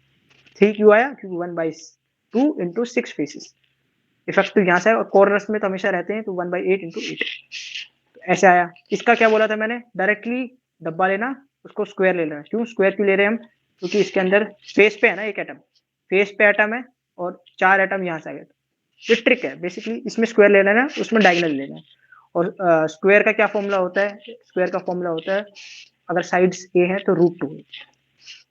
3 क्यों आया, क्योंकि 1/2 इंटू 6 फेसेस इफेक्टिव यहाँ से। और कॉर्नर्स में तो हमेशा रहते हैं, तो 1/8 इंटू 8 ऐसे आया। इसका क्या बोला था मैंने, डायरेक्टली डब्बा लेना, उसको स्क्वायर ले लेना। क्यों स्क्वायर क्यों ले रहे हैं हम, क्योंकि इसके अंदर फेस पे है ना एक एटम, फेस पे एटम है और 4 एटम यहाँ से आ गए। ये ट्रिक है बेसिकली, इसमें स्क्वायर ले लेना, उसमें डायगोनल लेना है। और स्क्वायर का क्या फॉर्मूला होता है, स्क्वायर का फॉर्मूला होता है अगर साइड्स ए है तो √2a।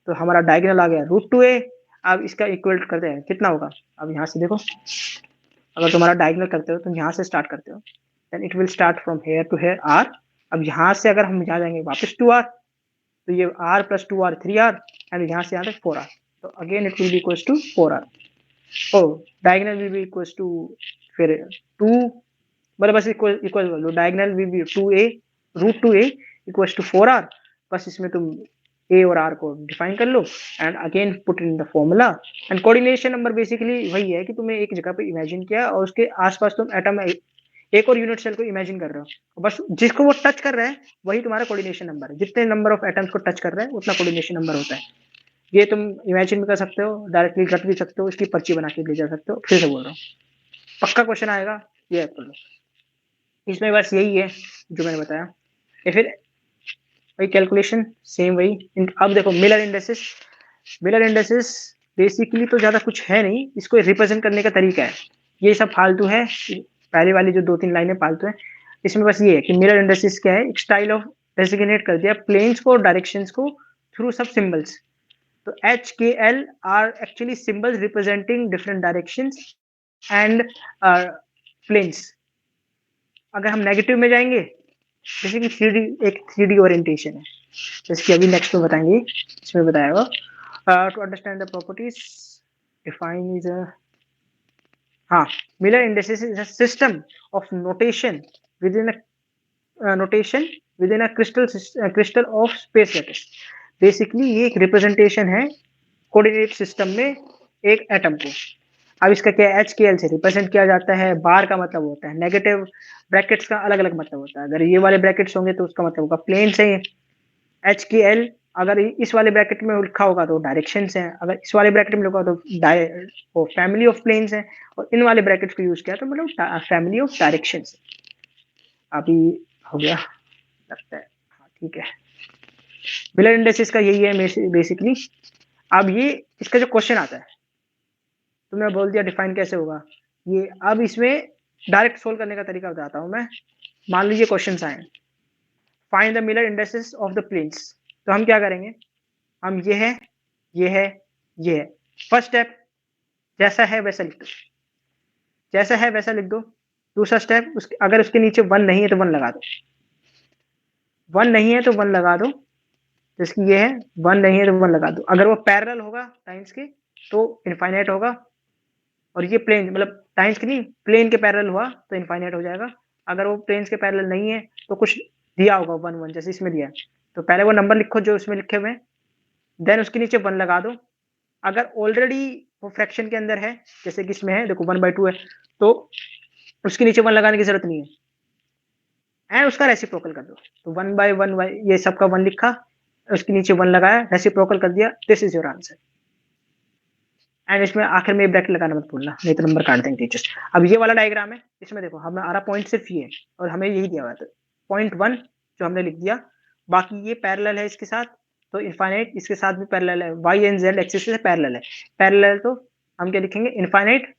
तो हमारा डायगोनल आ गया √2a। अब इसका इक्वल करते हैं, कितना होगा, अब यहाँ से देखो, अगर तुम्हारा डायगोनल करते हो तो यहाँ से स्टार्ट करते हो, then it will start from here to here r। अब यहाँ से अगर हम यहाँ जाएंगे वापस 2r, तो ये r + 2r 3r एंड यहाँ से यहाँ तक 4r। तो again it will be equals to 4r। Oh diagonal will be equals to फिर 2, मतलब बस इक्वल इक्वल लो, diagonal will be 2a √2a equals to 4r। बस इसमें तुम a और r को डिफाइन कर लो and again put in the formula. And coordination number basically वही है कि तुमने एक जगह पे इमेजिन किया और उसके आसपास तुम एटम एक और यूनिट सेल को इमेजिन कर रहे हो, बस जिसको वो टच कर रहा है वही तुम्हारा कोऑर्डिनेशन नंबर है। जितने नंबर ऑफ एटम्स को टच कर रहा है उतना कोऑर्डिनेशन नंबर होता है। ये तुम इमेजिन भी कर सकते हो, डायरेक्टली रख भी सकते हो, इसकी पर्ची बना के ले जा सकते हो। फिर से बोल रहा हूँ, पक्का क्वेश्चन आएगा, ये कर लो। इसमें बस यही है जो मैंने बताया, या फिर वही कैलकुलेशन सेम वही। अब देखो Miller indexes, Miller indexes basically तो ज्यादा कुछ है नहीं, इसको रिप्रेजेंट करने का तरीका है, ये सब फालतू है। पहले वाली जो 2-3 लाइनें फालतू है, इसमें बस ये है कि मिरर इंडेक्सेस क्या है, एक स्टाइल ऑफ डेजिग्नेट कर दिया प्लेन्स को, डायरेक्शंस को थ्रू सब सिंबल्स। तो HKL are actually symbols representing different directions and planes. अगर हम नेगेटिव में जाएंगे, जैसे कि 3D, एक 3D ओरिएंटेशन है, जैसे कि अभी नेक्स्ट में बताएंगे, इसमें बताया to understand the properties define is a, हाँ, Miller indexes is a system of notation within a crystal of space lattice. Basically ये एक रिप्रेजेंटेशन है कोऑर्डिनेट सिस्टम में एक एटम को। अब इसका क्या है, HKL से रिप्रेजेंट किया जाता है। बार का मतलब होता है नेगेटिव, ब्रैकेट्स का अलग अलग मतलब होता है। अगर ये वाले ब्रैकेट्स होंगे तो उसका मतलब होगा प्लेन से। HKL अगर इस वाले ब्रैकेट में लिखा होगा तो डायरेक्शन है, अगर इस वाले ब्रैकेट में लिखा होगा तो फैमिली ऑफ प्लेन्स है, और इन वाले ब्रैकेट्स को यूज किया तो मतलब फैमिली ऑफ डायरेक्शन। अभी हो गया लगता है, हाँ ठीक है। मिलर इंडेक्सेस का यही है बेसिकली। अब ये इसका जो क्वेश्चन आता है, तुमने बोल दिया डिफाइन कैसे होगा ये, अब इसमें डायरेक्ट सोल्व करने का तरीका बताता हूं मैं। मान लीजिए क्वेश्चन आए, find the Miller indexes of the planes. तो हम क्या करेंगे, हम ये है, ये है, ये है। फर्स्ट स्टेप, जैसा है वैसा लिख दो, जैसा है वैसा लिख दो। दूसरा स्टेप, अगर उसके नीचे 1 नहीं है तो 1 लगा दो, 1 नहीं है तो 1 लगा दो। तो इसकी ये है, 1 नहीं है तो 1 लगा दो। अगर वो पैरेलल होगा टाइम्स के तो इनफाइनाइट होगा, और ये प्लेन मतलब टाइम्स के नहीं, प्लेन के पैरेलल हुआ तो इनफाइनाइट हो जाएगा। अगर वो प्लेन्स के पैरेलल नहीं है तो कुछ दिया होगा 1 1 जैसे इसमें दिया है। तो पहले वो नंबर लिखो जो इसमें लिखे हुए हैं, देन उसके नीचे 1 लगा दो। अगर ऑलरेडी वो फ्रैक्शन के अंदर है, जैसे कि इसमें है देखो 1/2 है, तो उसके नीचे 1 लगाने की ज़रूरत नहीं है। एंड उसका रेसिप्रोकल कर दो। तो 1/1 ये सबका 1 लिखा, उसके नीचे 1 लगाया, रेसिप्रोकल कर दिया, this is your answer. And इसमें आखिर में ब्रैकेट लगाना मत भूलना, नहीं तो नंबर काट देंगे टीचर्स। अब ये वाला डायग्राम है, इसमें देखो हमारा पॉइंट सिर्फ ये है और हमें यही दिया हुआ है। तो पॉइंट 1 जो हमने लिख दिया, बाकी ये पैरेलल है इसके साथ, तो इनफाइनाइट इसके साथ भी पैरेलल है, y एंड z एक्सिस से पैरेलल है। पैरेलल तो हम क्या लिखेंगे, infinite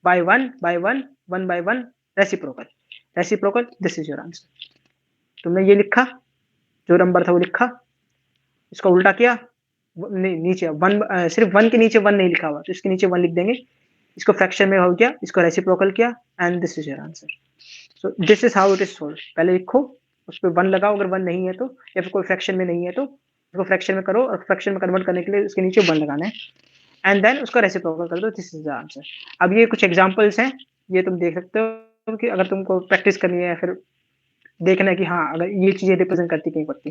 by 1 by 1 1 by 1 reciprocal. Reciprocal, this is your answer. तुमने ये लिखा, जो नंबर था वो लिखा, इसका उल्टा किया, नहीं नीचे 1 सिर्फ 1 के नीचे 1 नहीं लिखा हुआ, तो इसके नीचे 1 लिख देंगे। इसको फ्रैक्शन में हो गया, इसको रेसिप्रोकल किया, and this is your answer. So this is how it is solve. पहले लिखो, उस पर 1 लगाओ अगर 1 नहीं है तो, या फिर कोई फ्रैक्शन में नहीं है तो उसको फ्रैक्शन में करो, और फ्रैक्शन में कन्वर्ट करने के लिए उसके नीचे 1 लगाना है, एंड देन उसका रेसिप्रोकल कर दो, दिस इज द आंसर। अब ये कुछ एग्जांपल्स हैं, ये तुम देख सकते हो कि अगर तुमको प्रैक्टिस करनी है या फिर देखना है कि हाँ अगर ये चीजें रिप्रेजेंट करती कहीं पड़ती।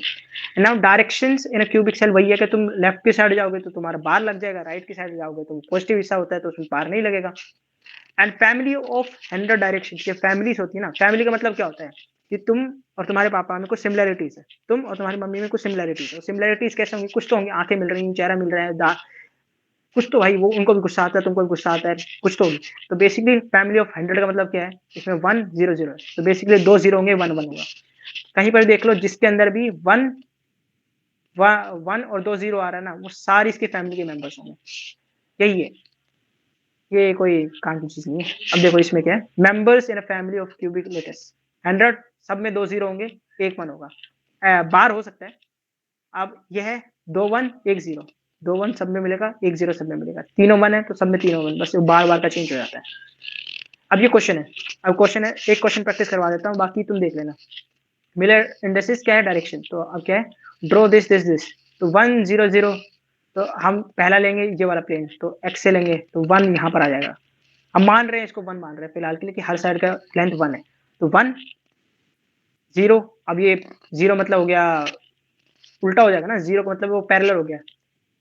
Now directions in a cubic cell वही है कि तुम लेफ्ट की साइड जाओगे तो तुम्हारा बार लग जाएगा, राइट की साइड जाओगे तो पॉजिटिव हिस्सा होता है तो उसमें बार नहीं लगेगा। एंड फैमिली ऑफ 100 डायरेक्शन, ये फैमिलीज होती है ना, फैमिली का मतलब क्या होता है कि तुम और तुम्हारे पापा में कुछ सिमिलरिटीज है, तुम और तुम्हारी मम्मी में कुछ सिमिलरिटीज है। सिमिलरिटीज कैसे होंगी, कुछ तो होंगी, आंखें मिल रही हैं, चेहरा मिल रहा है, कुछ तो भाई, वो उनको भी गुस्सा आता है, तुमको भी गुस्सा आता है, कुछ तो होगी। तो बेसिकली फैमिली ऑफ 100 का मतलब क्या है, इसमें 1 0 0 है, तो बेसिकली 2 0 होंगे, 1 1 होगा। कहीं पर देख लो जिसके अंदर भी 1 1 और 2 0 आ रहा है ना, वो सारी इसकी फैमिली के मेंबर्स होंगे। यही है, ये कोई काम की चीज नहीं है। अब देखो इसमें क्या है, members in a family of cubic letters 100, सब में 2 0 होंगे, एक 1 होगा। बार हो सकता है। अब यह है 2 1 1 0, 2 1 सब में मिलेगा, 1 0 सब में मिलेगा, तीनों 1 है तो सब में तीनों 1, बस बार बार का चेंज हो जाता है। अब ये क्वेश्चन है, अब क्वेश्चन है, एक क्वेश्चन प्रैक्टिस करवा देता हूँ, बाकी तुम देख लेना। मिलर इंडेक्सेस क्या है, डायरेक्शन। तो अब क्या है, ड्रॉ दिस दिस दिस, तो 1 0 0, तो हम पहला लेंगे ये वाला प्लेन, तो एक्स से लेंगे तो 1 यहाँ पर आ जाएगा। हम मान रहे हैं इसको 1 मान रहे हैं फिलहाल के लिए कि हर साइड का लेंथ 1 है, तो 1 0। अब ये 0 मतलब हो गया, उल्टा हो जाएगा ना, 0 का मतलब वो पैरेलल हो गया,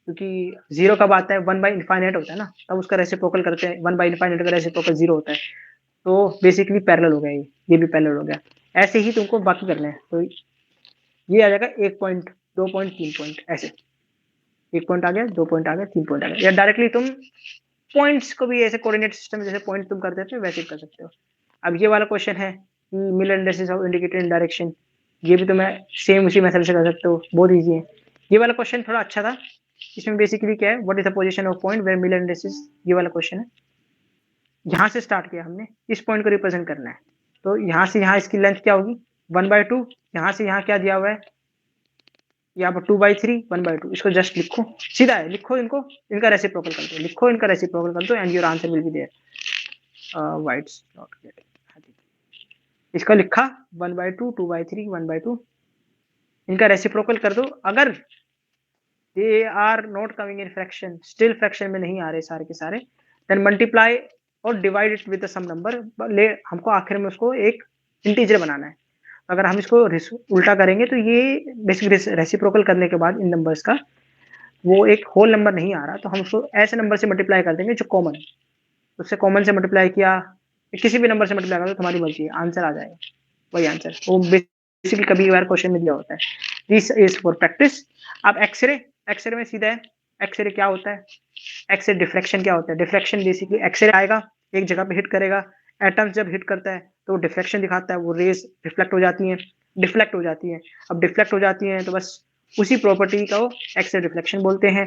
क्योंकि 0 कब आता है, 1 बाई इनफाइनाइट होता है ना, तब उसका रेसिप्रोकल करते हैं, 1 बाई इनफाइनाइट का रेसिप्रोकल 0 होता है, तो बेसिकली पैरेलल हो गया, ये भी पैरेलल हो गया। ऐसे ही तुमको बाकी करना है, तो ये आ जाएगा 1 पॉइंट, 2 पॉइंट, 3 पॉइंट, ऐसे 1 पॉइंट आ गया, 2 पॉइंट आ गया, 3 पॉइंट आ गया। या डायरेक्टली तुम पॉइंट्स को भी ऐसे कोऑर्डिनेट सिस्टम जैसे पॉइंट तुम कर देते हो वैसे कर सकते हो। अब ये वाला क्वेश्चन है, Miller indexes of indicated in direction, ये भी तुम्हें सेम उसी मेथड से कर सकते हो, बहुत ईजी है। ये वाला क्वेश्चन थोड़ा अच्छा था, इसमें बेसिकली क्या है, what is the position of point where Miller indexes, ये वाला क्वेश्चन है। यहाँ से स्टार्ट किया हमने, इस पॉइंट को रिप्रेजेंट करना है, तो यहाँ से यहाँ इसकी लेंथ क्या होगी 1/2, यहाँ से यहाँ क्या दिया हुआ है, यहाँ पर 2/3 1/2, इसको जस्ट लिखो, सीधा है, लिखो इनको, इनका रेसिप्रोकल कर दो, लिखो इनका रेसिप्रोकल कर दो, and your answer will be there. What's not getting, इसका लिखा 1/2 2/3 1/2, इनका रेसिप्रोकल कर दो। अगर they are not coming in fraction, still fraction में नहीं आ रहे सारे के सारे, देन मल्टीप्लाई और divide it with some number, ले हमको आखिर में उसको एक इंटीजर बनाना है। अगर हम इसको उल्टा करेंगे तो ये बेसिक रेसिप्रोकल करने के बाद इन नंबर्स का वो एक होल नंबर नहीं आ रहा, तो हम उसको ऐसे नंबर से मल्टीप्लाई कर देंगे जो कॉमन है, उससे कॉमन से मल्टीप्लाई किया, किसी भी नंबर से मल्टीप्लाई करो, तुम्हारी मर्जी है, आंसर आ जाएगा वही आंसर, वो बेसिकली कभी बार क्वेश्चन में दिया होता है। This is for practice. अब एक्सरे, एक्सरे में सीधा है, एक्सरे क्या होता है, एक्सरे डिफ्रैक्शन क्या होता है, डिफ्रैक्शन बेसिकली एक्सरे आएगा एक जगह पे हिट करेगा, एटम्स जब हिट करता है तो डिफ्रैक्शन दिखाता है, वो रेज रिफ्लेक्ट हो जाती हैं, डिफ्लेक्ट हो जाती हैं। अब डिफ्लेक्ट हो जाती हैं तो बस उसी प्रॉपर्टी को एक्सरे डिफ्लेक्शन बोलते हैं।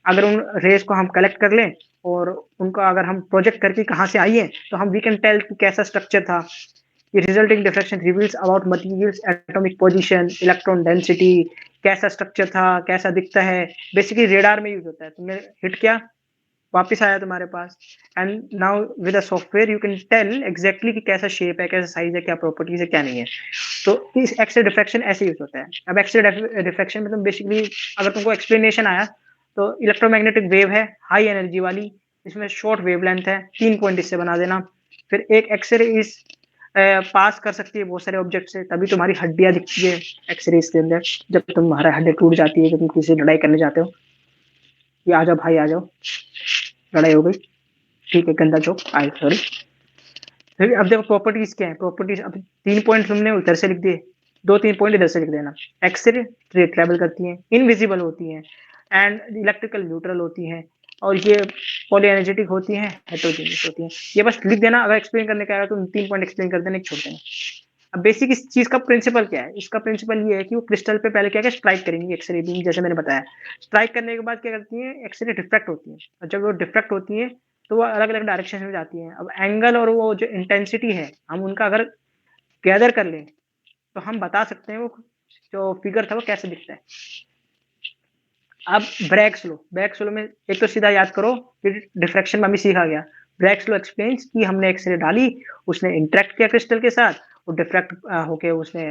अगर उन रेज को हम कलेक्ट कर लें और उनका अगर हम प्रोजेक्ट करके कहाँ से आई है, तो हम वी कैन टेल कि कैसा स्ट्रक्चर था। ये resulting diffraction reveals about materials atomic position, electron density, कैसा स्ट्रक्चर था, कैसा दिखता है, बेसिकली रेडार में यूज होता है। तुमने हिट किया वापस आया तुम्हारे पास, and now with a software you can tell exactly कि कैसा शेप है, कैसा साइज है, क्या प्रॉपर्टीज है, क्या नहीं है। तो इस एक्सरे डिफ्रैक्शन ऐसे यूज होता है। अब एक्सरे डिफ्रैक्शन में तुम बेसिकली, अगर तुमको एक्सप्लेनेशन आया, तो इलेक्ट्रोमैग्नेटिक वेव है हाई एनर्जी वाली, इसमें शॉर्ट वेवलेंथ है, 3 पॉइंट इससे बना देना। फिर एक एक्सरे इस पास कर सकती है बहुत सारे ऑब्जेक्ट से, तभी तुम्हारी हड्डियां दिखती है एक्सरेज के अंदर। जब तुम्हारा हड्डी टूट जाती है, जब तुम किसी से लड़ाई करने जाते हो, ये आ जाओ भाई आ जाओ, लड़ाई हो गई, ठीक है, गंदा जोक, आई सॉरी। फिर अब देखो प्रॉपर्टीज क्या है, प्रॉपर्टीज अब 3 पॉइंट तुमने उधर से लिख दिए, 2-3 पॉइंट इधर से लिख देना। एक्सरे ट्रेवल करती हैं, इनविजिबल होती हैं, एंड इलेक्ट्रिकल न्यूट्रल होती हैं, और ये पॉली एनर्जेटिक होती हैं, हेटेरोजेनियस होती हैं। ये बस लिख देना, अगर एक्सप्लेन करने का आएगा तो 3 पॉइंट एक्सप्लेन कर देना, एक छोड़ देना। अब बेसिक इस चीज का प्रिंसिपल क्या है, इसका प्रिंसिपल ये है कि वो क्रिस्टल पे पहले क्या क्या स्ट्राइक करेंगी एक्सरे बीम, जैसे मैंने बताया। स्ट्राइक करने के बाद क्या करती है, एक्सरे डिफ्रैक्ट होती है, और जब वो डिफ्रैक्ट होती है तो वो अलग अलग डायरेक्शन में जाती है। अब एंगल और वो जो इंटेंसिटी है, हम उनका अगर गैदर कर लें तो हम बता सकते हैं वो जो फिगर था वो कैसे दिखता है। अब ब्रैग्स लो में एक तो सीधा याद करो कि डिफ्रैक्शन में हमें सीखा गया। ब्रैग्स लो एक्सप्लेन्स कि हमने एक्सरे डाली, उसने इंटरेक्ट किया क्रिस्टल के साथ, वो डिफ्रैक्ट होके उसने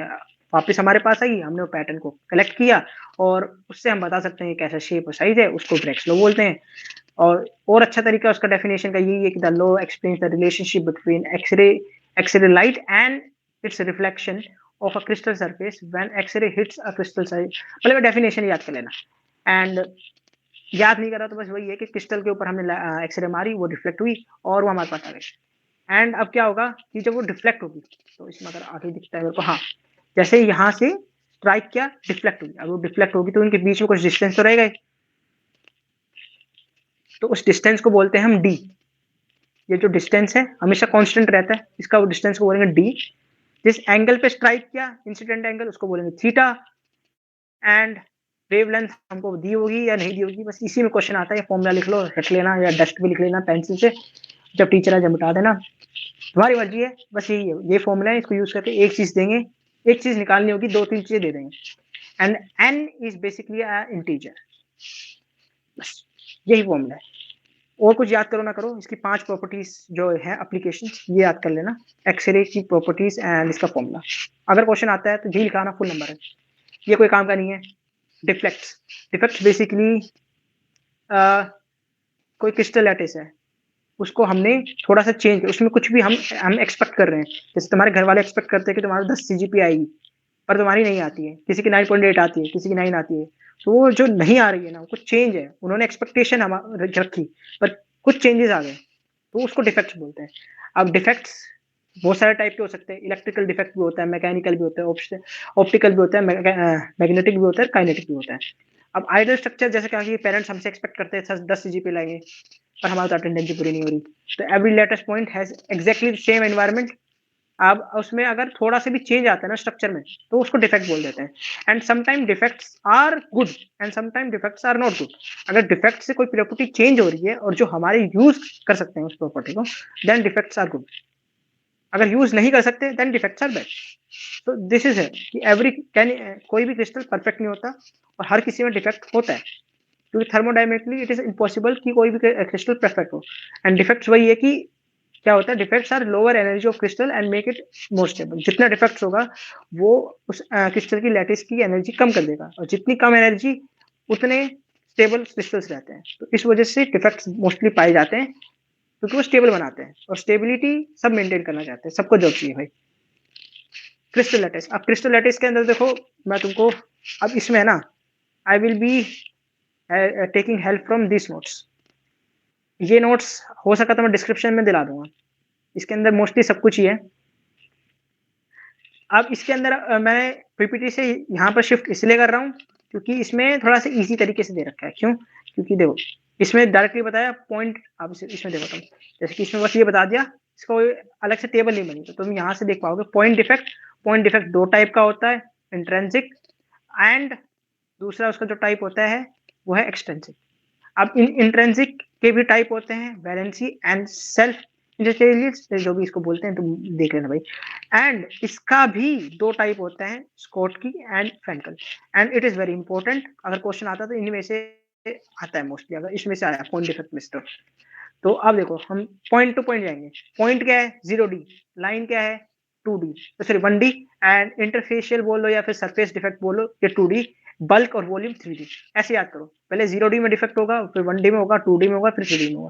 वापस हमारे पास आई, हमने वो पैटर्न को कलेक्ट किया, और उससे हम बता सकते हैं कैसा शेप और साइज है, उसको ब्रैग्स लो बोलते हैं। और अच्छा तरीका उसका डेफिनेशन का यही है कि the law explains the relationship between x-ray light and its reflection of a crystal surface when x-ray hits a crystal size. मतलब डेफिनेशन याद कर लेना, एंड याद नहीं कर रहा तो बस वही है कि क्रिस्टल के ऊपर हमने एक्सरे मारी, वो रिफ्लेक्ट हुई और वो हमारे पास आ गई। एंड अब क्या होगा कि जब वो डिफ्लेक्ट होगी, तो इसमें अगर आगे दिखता है मेरे को, हाँ, जैसे यहाँ से स्ट्राइक किया, डिफ्लेक्ट हुई, अब वो डिफ्लेक्ट होगी तो उनके बीच में कुछ डिस्टेंस तो रहेगा ही, तो उस डिस्टेंस को बोलते हैं हम डी। ये जो डिस्टेंस है हमेशा कांस्टेंट रहता है, इसका वो डिस्टेंस को बोलेंगे डी। जिस एंगल पे स्ट्राइक किया, इंसिडेंट एंगल, उसको बोलेंगे थीटा। एंड वेवलेंथ हमको दी होगी या नहीं दी होगी, बस इसी में क्वेश्चन आता है, फॉर्मूला लिख लो, रट लेना, या डस्ट भी लिख लेना पेंसिल से, जब टीचर आए जब मिटा देना, तुम्हारी मर्जी है। बस यही है, ये फॉर्मूला है, इसको यूज करके एक चीज देंगे, एक चीज निकालनी होगी, 2-3 चीजें दे देंगे। And n is basically integer, बस यही फॉर्मूला है। और कुछ याद करो ना करो, इसकी 5 प्रॉपर्टीज जो है एप्लीकेशन, ये याद कर लेना, एक्सरे की प्रॉपर्टीज एंड इसका फॉर्मूला। अगर क्वेश्चन आता है तो जी लिखाना, फुल नंबर है, ये कोई काम का नहीं है। डिफेक्ट्स बेसिकली कोई क्रिस्टल लैटिस है, उसको हमने थोड़ा सा चेंज, उसमें कुछ भी हम एक्सपेक्ट कर रहे हैं, जैसे तुम्हारे घर वाले एक्सपेक्ट करते हैं कि तुम्हारा 10 सीजीपी आएगी, पर तुम्हारी नहीं आती है, किसी की 9.8 आती है, किसी की 9 आती है। तो वो जो नहीं आ रही है ना, कुछ चेंज है, उन्होंने एक्सपेक्टेशन रखी, पर कुछ चेंजेस आ गए, तो उसको डिफेक्ट्स बोलते हैं। अब डिफेक्ट्स बहुत सारे टाइप के हो सकते हैं, इलेक्ट्रिकल डिफेक्ट भी होता है, मैकेनिकल भी होता है, ऑप्टिकल भी होता है, मैग्नेटिक भी होता है, काइनेटिक भी होता है। अब आइडियल स्ट्रक्चर जैसे क्या कि पेरेंट्स हमसे एक्सपेक्ट करते हैं 10 सीजीपी लाएंगे, पर हमारी तो अटेंडेंस भी पूरी नहीं हो रही, तो every latest point has exactly same environment. अब उसमें अगर थोड़ा सा भी चेंज आता है ना स्ट्रक्चर में, तो उसको डिफेक्ट बोल देते हैं। And sometime defects are good and sometime defects are not good. अगर डिफेक्ट से कोई प्रॉपर्टी चेंज हो रही है और जो हमारे यूज कर सकते हैं उस प्रॉपर्टी को, देन डिफेक्ट्स आर गुड। अगर यूज नहीं कर सकते, देन डिफेक्ट्स आर बैड। तो दिस इज है कि एवरी कैन, कोई भी क्रिस्टल परफेक्ट नहीं होता, और हर किसी में डिफेक्ट होता है, क्योंकि थर्मोडायमेट्रिकली इट इज इम्पॉसिबल कि कोई भी क्रिस्टल परफेक्ट हो। एंड डिफेक्ट्स वही है कि क्या होता है, defects are lower energy of crystal and make it more stable. जितना डिफेक्ट्स होगा, वो उस क्रिस्टल की लैटिस की एनर्जी कम कर देगा, और जितनी कम एनर्जी, उतने स्टेबल क्रिस्टल्स रहते हैं। तो इस वजह से डिफेक्ट्स मोस्टली पाए जाते हैं, क्योंकि वो स्टेबल बनाते हैं, और स्टेबिलिटी सब मेंटेन करना चाहते हैं, सबको जॉब चाहिए भाई। क्रिस्टल लैटिस, अब क्रिस्टल लैटिस के अंदर देखो, मैं तुमको अब इसमें है ना, I will be taking help from this notes. ये नोट्स हो सका तो मैं डिस्क्रिप्शन में दिला दूंगा, इसके अंदर मोस्टली सब कुछ ही है। अब इसके अंदर मैं पीपीटी से यहाँ पर शिफ्ट इसलिए कर रहा हूँ क्योंकि इसमें थोड़ा सा इजी तरीके से दे रखा है। क्यों? क्योंकि देखो, इसमें डायरेक्टली बताया पॉइंट, अब इसमें देखो तुम, जैसे कि इसमें बस ये बता दिया, इसका कोई अलग से टेबल नहीं बनी, तो तुम यहाँ से देख पाओगे point defect. Point defect 2 type का होता है, इंट्रेंसिक, एंड दूसरा उसका जो टाइप होता है वो है एक्सटेंसिक। अब इन इंट्रेंसिक के भी टाइप होते हैं, वैलेंसी एंड सेल्फ इंटरचेंजेस, जो भी इसको बोलते हैं, तुम देख लेना भाई। एंड इसका भी 2 टाइप होते हैं, Schottky and Frenkel. And it is very important, अगर क्वेश्चन आता है तो इनमें से आता है मोस्टली, अगर इसमें से आया पॉइंट डिफेक्ट में से तो अब देखो हम पॉइंट टू पॉइंट जाएंगे। पॉइंट क्या है 0D, लाइन क्या है 2D, sorry 1D, and interfacial बोलो या फिर सरफेस डिफेक्ट बोलो ये 2D, बल्क और वॉल्यूम 3D। ऐसे याद करो, पहले 0D में डिफेक्ट होगा, फिर 1D में होगा, 2D में होगा, फिर 3D में होगा।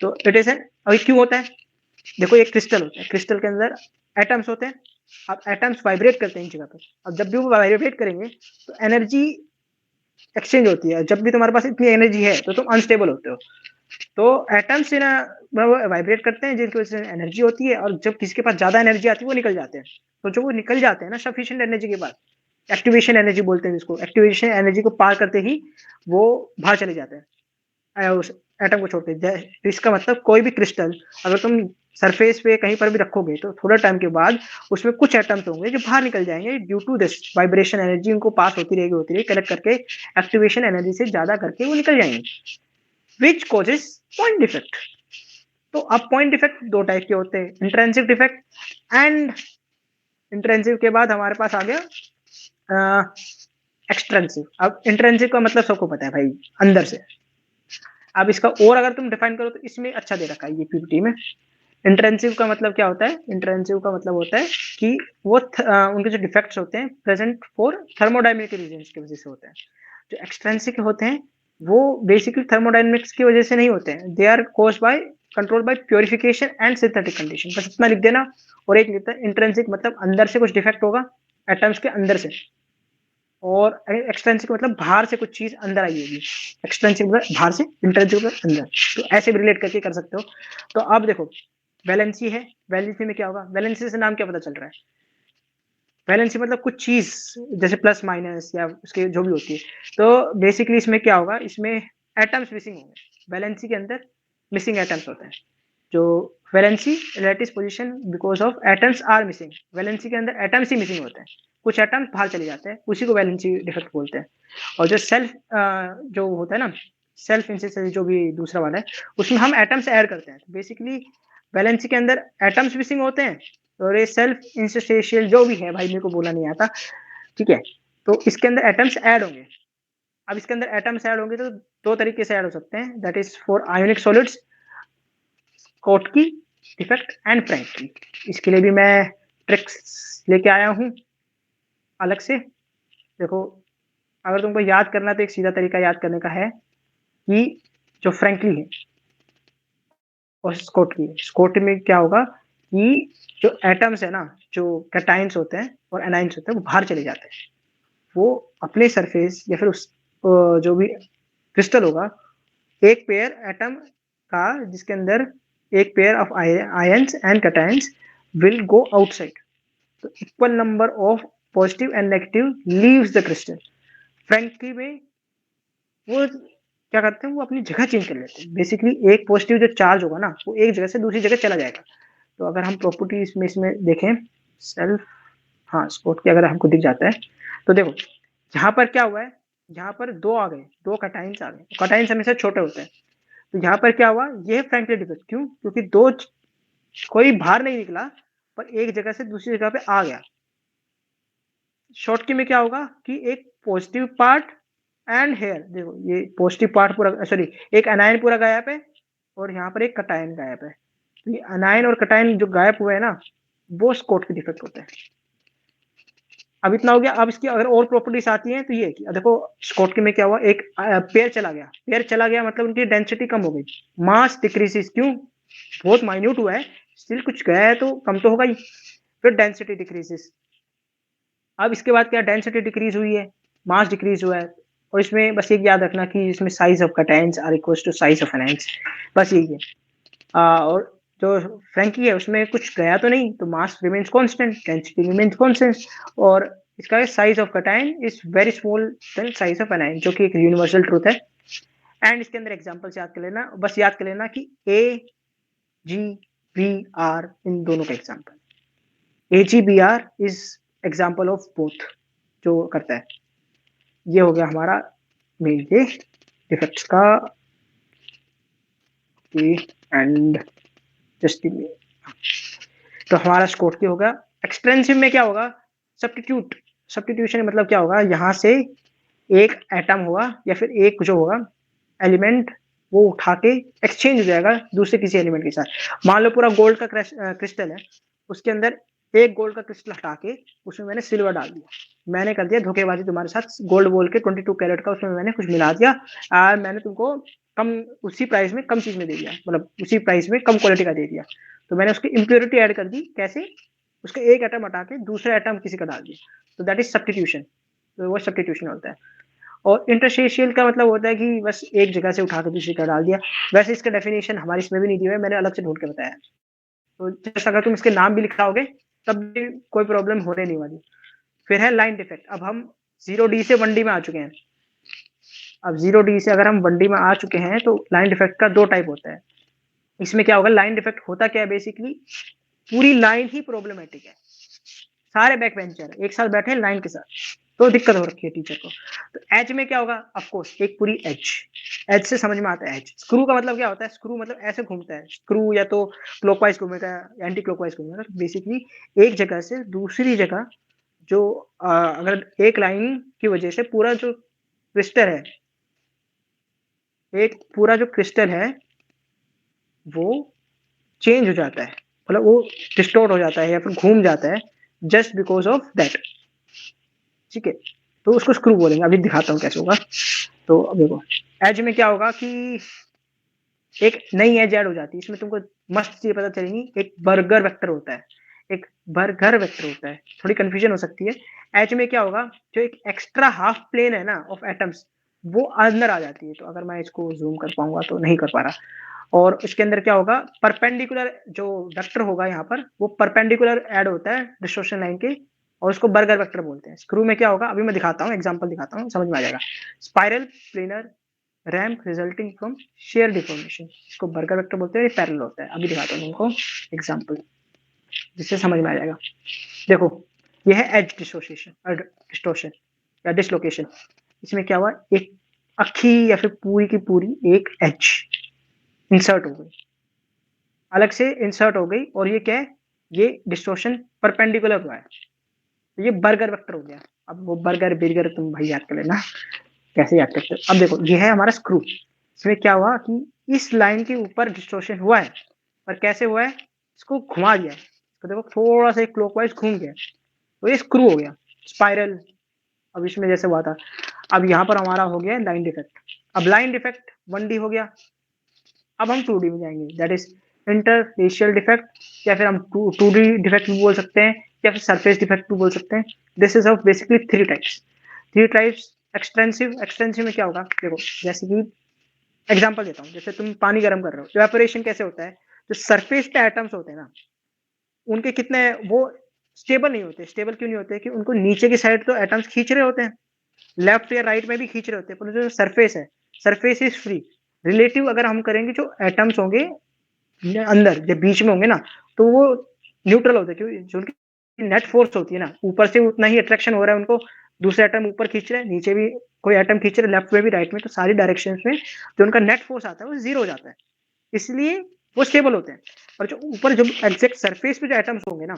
तो इट इज एन, अभी क्यों होता है, देखो एक क्रिस्टल होता है, क्रिस्टल के अंदर एटम्स होते हैं। अब एटम्स वाइब्रेट करते हैं इन जगह पर, अब जब भी वो वाइब्रेट करेंगे तो एनर्जी एक्सचेंज होती है। जब भी तुम्हारे पास इतनी एनर्जी है तो तुम अनस्टेबल होते हो। तो एटम्स से ना वाइब्रेट करते हैं जिनकी वजह से एनर्जी होती है, और जब किसी के पास ज्यादा एनर्जी आती है वो निकल जाते हैं। तो जो वो निकल जाते हैं ना सफिशिएंट एनर्जी के बाद, एक्टिवेशन एनर्जी बोलते हैं जिसको, एक्टिवेशन एनर्जी को पार करते ही वो बाहर चले जाते हैं उस एटम को छोड़ते हैं। तो इसका मतलब कोई भी क्रिस्टल अगर तुम सरफेस पे कहीं पर भी रखोगे तो थोड़ा टाइम के बाद उसमें कुछ एटम्स होंगे जो बाहर निकल जाएंगे due to this vibration energy, उनको पास होती रहेगी कलेक्ट करके, एक्टिवेशन एनर्जी से ज्यादा करके वो निकल जाएंगे, विच कॉजेस पॉइंट डिफेक्ट। तो अब पॉइंट डिफेक्ट दो टाइप के होते हैं, इंट्रेंसिक डिफेक्ट एंड इंट्रेंसिक के बाद हमारे पास आ गया एक्सट्रेंसिव। अब इंट्रेंसिक का मतलब सबको पता है भाई, अंदर से। अब इसका और अगर तुम डिफाइन करो तो इसमें अच्छा दे रखा है ये पीपीटी में। इंट्रेंसिव का मतलब क्या होता है, इंट्रेंसिव का मतलब होता है कि वो उनके जो डिफेक्ट्स होते हैं प्रेजेंट फॉर थर्मोडायनेमिक रीजंस की वजह से होते हैं। जो एक्सट्रेंसिक होते हैं वो बेसिकली थर्मोडायनेमिक्स की वजह से नहीं होते हैं, they are cause by control by purification and synthetic condition. बस इतना लिख देना। और एक लिखता है इंट्रेंसिक मतलब अंदर से कुछ डिफेक्ट होगा एटम्स के अंदर से, और एक्सट्रेंसिक मतलब बाहर से कुछ चीज अंदर आई होगी। एक्सट्रेंसिक मतलब बाहर से, इंट्रेंसिक मतलब अंदर। तो ऐसे भी रिलेट करके कर सकते हो। तो अब देखो वैलेंसी है, वैलेंसी में क्या होगा, वैलेंसी से नाम क्या पता चल रहा है, वैलेंसी मतलब कुछ चीज जैसे प्लस माइनस या उसके जो भी होती है। तो बेसिकली इसमें क्या होगा, इसमें एटम्स मिसिंग होंगे वैलेंसी के अंदर, मिसिंग एटम्स होते हैं। जो valency lattice position because of atoms are missing, valency के अंदर एटम्स ही मिसिंग होते हैं, कुछ एटम्स बाहर चले जाते हैं, उसी को वैलेंसी डिफेक्ट बोलते हैं। और जो सेल्फ जो होता है ना, सेल्फ इंसिस्टेंस जो भी दूसरा वाला है, उसमें हम एटम्स ऐड करते हैं। बेसिकली वैलेंसी के अंदर एटम्स मिसिंग होते हैं, और ये सेल्फ इंसिस्टेंशियल जो भी है भाई मेरे को बोला नहीं आता, ठीक है। तो इसके अंदर एटम्स ऐड होंगे। अब इसके अंदर एटम्स ऐड होंगे तो दो तरीके से ऐड हो सकते हैं, that is for ionic solids, Schottky defect and Frenkel. इसके लिए भी मैं ट्रिक्स लेके आया हूँ अलग से। देखो अगर तुमको याद करना तो एक सीधा तरीका याद करने का है कि जो फ्रैंकली है और स्कोटकी, स्कोटकी में क्या होगा कि जो एटम्स है ना, जो कैटाइंस होते हैं और एनाइंस होते हैं वो बाहर चले जाते हैं। वो अपने सरफेस या फिर उस जो भी क्रिस्टल होगा, एक पेयर एटम का जिसके अंदर एक pair of ions and cations will go outside, तो equal number of positive and negative leaves the crystal. Frankly में वो क्या करते हैं, वो अपनी जगह चेंज कर लेते हैं। बेसिकली एक पॉजिटिव जो चार्ज होगा ना वो एक जगह से दूसरी जगह चला जाएगा। तो अगर हम प्रॉपर्टी इसमें देखें सेल्फ, हाँ स्पॉट की अगर हमको दिख जाता है तो देखो यहाँ पर क्या हुआ है, यहाँ पर दो आ गए, दो कटाइंस आ गए, कटाइंस हमेशा छोटे होते हैं। तो यहाँ पर क्या हुआ, ये फ्रैंकली डिफेक्ट, क्यों, क्योंकि दो कोई बाहर नहीं निकला पर एक जगह से दूसरी जगह पे आ गया। शॉर्ट की में क्या होगा कि एक पॉजिटिव पार्ट एंड हेयर, देखो ये पॉजिटिव पार्ट पूरा, सॉरी एक अनायन पूरा गायब है और यहाँ पर एक कटायन गायब है। तो ये अनायन और कटायन जो गायब हुए हैं ना वो स्कॉट के डिफेक्ट होते हैं। अब इतना हो गया। अब इसकी अगर और प्रॉपर्टीज आती हैं तो ये कि देखो स्कॉट के में क्या हुआ, एक पेयर चला गया, पेयर चला गया मतलब उनकी डेंसिटी कम हो गई, मास डिक्रीजेस, क्यों, बहुत माइन्यूट हुआ है, स्टिल कुछ गया है तो कम तो होगा ही, फिर डेंसिटी डिक्रीजेस। अब इसके बाद क्या, डेंसिटी डिक्रीज हुई है, मास डिक्रीज हुआ है, और इसमें बस एक याद रखना कि इसमें size of cations are equals to size of anions, बस यही है। और जो फ्रैंकी है उसमें कुछ गया तो नहीं, तो mass remains constant, density remains constant, और इसका size of cation is very small then size of anion, जो कि एक यूनिवर्सल ट्रूथ है। एंड इसके अंदर एग्जांपल्स याद कर लेना, बस याद कर लेना कि ए जी बी आर इन दोनों का example, A G B R is example of both जो करता है। ये हो गया हमारा मेन ये डिफेक्ट्स का एंड जस्ट तो हमारा स्कोट की होगा। एक्सटेंसिव में क्या होगा, सब्स्टिट्यूट, सब्स्टिट्यूशन मतलब क्या होगा, यहाँ से एक एटम होगा या फिर एक जो होगा एलिमेंट वो उठा के एक्सचेंज हो जाएगा दूसरे किसी एलिमेंट के साथ। मान लो पूरा गोल्ड का क्रिस्टल है, उसके अंदर एक गोल्ड का क्रिस्टल हटा के उसमें मैंने सिल्वर डाल दिया, मैंने कर दिया धोखेबाजी तुम्हारे साथ, गोल्ड बोल के 22 कैरेट का उसमें मैंने कुछ मिला दिया और मैंने तुमको कम उसी प्राइस में कम चीज में दे दिया, मतलब उसी प्राइस में कम क्वालिटी का दे दिया। तो मैंने उसकी इम्प्योरिटी ऐड कर दी, कैसे? उसके एक एटम हटा के दूसरा एटम किसी का डाल दिया, तो दैट इज सब्स्टिट्यूशन। तो वो सब्स्टिट्यूशन होता है। और इंटरस्टेशियल का मतलब होता है कि बस एक जगह से उठा के दूसरी जगह डाल दिया। वैसे इसका डेफिनेशन हमारी इसमें भी नहीं दिया है, मैंने अलग से ढूंढ के बताया। तो जैसे अगर तुम इसके नाम भी लिखाओगे तब भी कोई प्रॉब्लम होने नहीं वाली। फिर है लाइन डिफेक्ट। अब हम 0D से 1D में आ चुके हैं। अब 0D से अगर हम 1D में आ चुके हैं तो लाइन डिफेक्ट का 2 टाइप होता है। इसमें क्या होगा, लाइन डिफेक्ट होता क्या है बेसिकली, पूरी लाइन ही प्रॉब्लमेटिक है, सारे बैक बेंचर एक साथ बैठे हैं लाइन के साथ, तो दिक्कत हो रखी है टीचर को। तो एज में क्या होगा, ऑफ कोर्स एक पूरी एज, एज से समझ में आता है एज। स्क्रू का मतलब क्या होता है, स्क्रू मतलब ऐसे घूमता है, स्क्रू या तो क्लॉकवाइज घूमेगा, एंटी क्लॉकवाइज घूमेगा। बेसिकली एक जगह से दूसरी जगह जो अगर एक लाइन की वजह से पूरा जो क्रिस्टल है, एक पूरा जो क्रिस्टल है वो चेंज हो जाता है, मतलब वो डिस्टोर्ट हो जाता है या फिर घूम जाता है जस्ट बिकॉज ऑफ दैट। ठीक है, तो उसको स्क्रू बोलेंगे। अभी दिखाता हूँ कैसे होगा। तो अब देखो एज में क्या होगा कि एक नई एज ऐड हो जाती है, इसमें तुमको मस्त चीज पता चलेगी। एक बर्गर वेक्टर होता है, एक बर्गर वेक्टर होता है, थोड़ी कंफ्यूजन हो सकती है। एज में क्या होगा, जो एक एक्स्ट्रा हाफ प्लेन है ना ऑफ एटम्स, वो अंदर आ जाती है। तो अगर मैं इसको जूम कर पाऊंगा तो नहीं कर पा रहा। और इसके अंदर क्या होगा, परपेंडिकुलर जो वेक्टर होगा यहाँ पर, वो परपेंडिकुलर ऐड होता है डिस्टॉर्शन लाइन के, और उसको बर्गर वेक्टर बोलते हैं। स्क्रू में क्या होगा, अभी मैं दिखाता हूँ, एग्जांपल दिखाता हूँ, समझ में आ जाएगा। Spiral planar ramp resulting from share deformation, इसको बर्गर वेक्टर बोलते हैं, ये पैरेलल होता है। अभी दिखाता हूँ तुमको एग्जांपल, जिससे समझ में आ जाएगा। देखो ये है एज डिसोसिएशन, डिस्टोर्शन या डिसलोकेशन। इसमें क्या हुआ, एक अक्खी या फिर पूरी की पूरी एक एज इंसर्ट हो गई, अलग से इंसर्ट हो गई, और ये क्या है, ये डिस्टोर्शन परपेंडिकुलर हुआ है, तो ये बर्गर वेक्टर हो गया। अब वो बर्गर बिर्गर तुम भाई याद कर लेना कैसे याद करते हो। अब देखो ये है हमारा स्क्रू, इसमें क्या हुआ कि इस लाइन के ऊपर डिस्टोर्शन हुआ है, पर कैसे हुआ है, इसको घुमा दिया है, तो देखो थोड़ा सा क्लॉकवाइज घूम गया, तो ये स्क्रू हो गया, स्पाइरल। अब इसमें जैसे हुआ था, अब यहाँ पर हमारा हो गया लाइन डिफेक्ट। अब लाइन डिफेक्ट 1D हो गया, अब हम 2D में जाएंगे, दैट इज इंटरफेशियल डिफेक्ट, या फिर हम 2D डिफेक्ट भी बोल सकते हैं, या फिर सरफेस डिफेक्ट भी बोल सकते हैं। This is of basically 3 types. Extensive में क्या होगा, देखो जैसे कि एग्जांपल देता हूँ, जैसे तुम पानी गर्म कर रहे हो, इवेपोरेशन कैसे होता है, जो सरफेस पे एटम्स होते हैं ना, उनके कितने वो स्टेबल नहीं होते। स्टेबल क्यों नहीं होते, कि उनको नीचे की साइड तो एटम्स खींच रहे होते हैं, लेफ्ट या राइट में भी खींच रहे होते हैं, पर जो सरफेस है, सरफेस इज फ्री। रिलेटिव अगर हम करेंगे, जो एटम्स होंगे अंदर जब बीच में होंगे ना, तो वो न्यूट्रल होते हैं, क्योंकि जो उनकी नेट फोर्स होती है ना, ऊपर से उतना ही अट्रैक्शन हो रहा है उनको, दूसरे एटम ऊपर खींच रहे हैं, नीचे भी कोई एटम खींच रहे हैं, लेफ्ट में भी राइट में, तो सारी डायरेक्शन में जो उनका नेट फोर्स आता है वो जीरो हो जाता है, इसलिए वो स्टेबल होते हैं। और जो ऊपर जो एग्जैक्ट सरफेस पे जो एटम्स होंगे ना,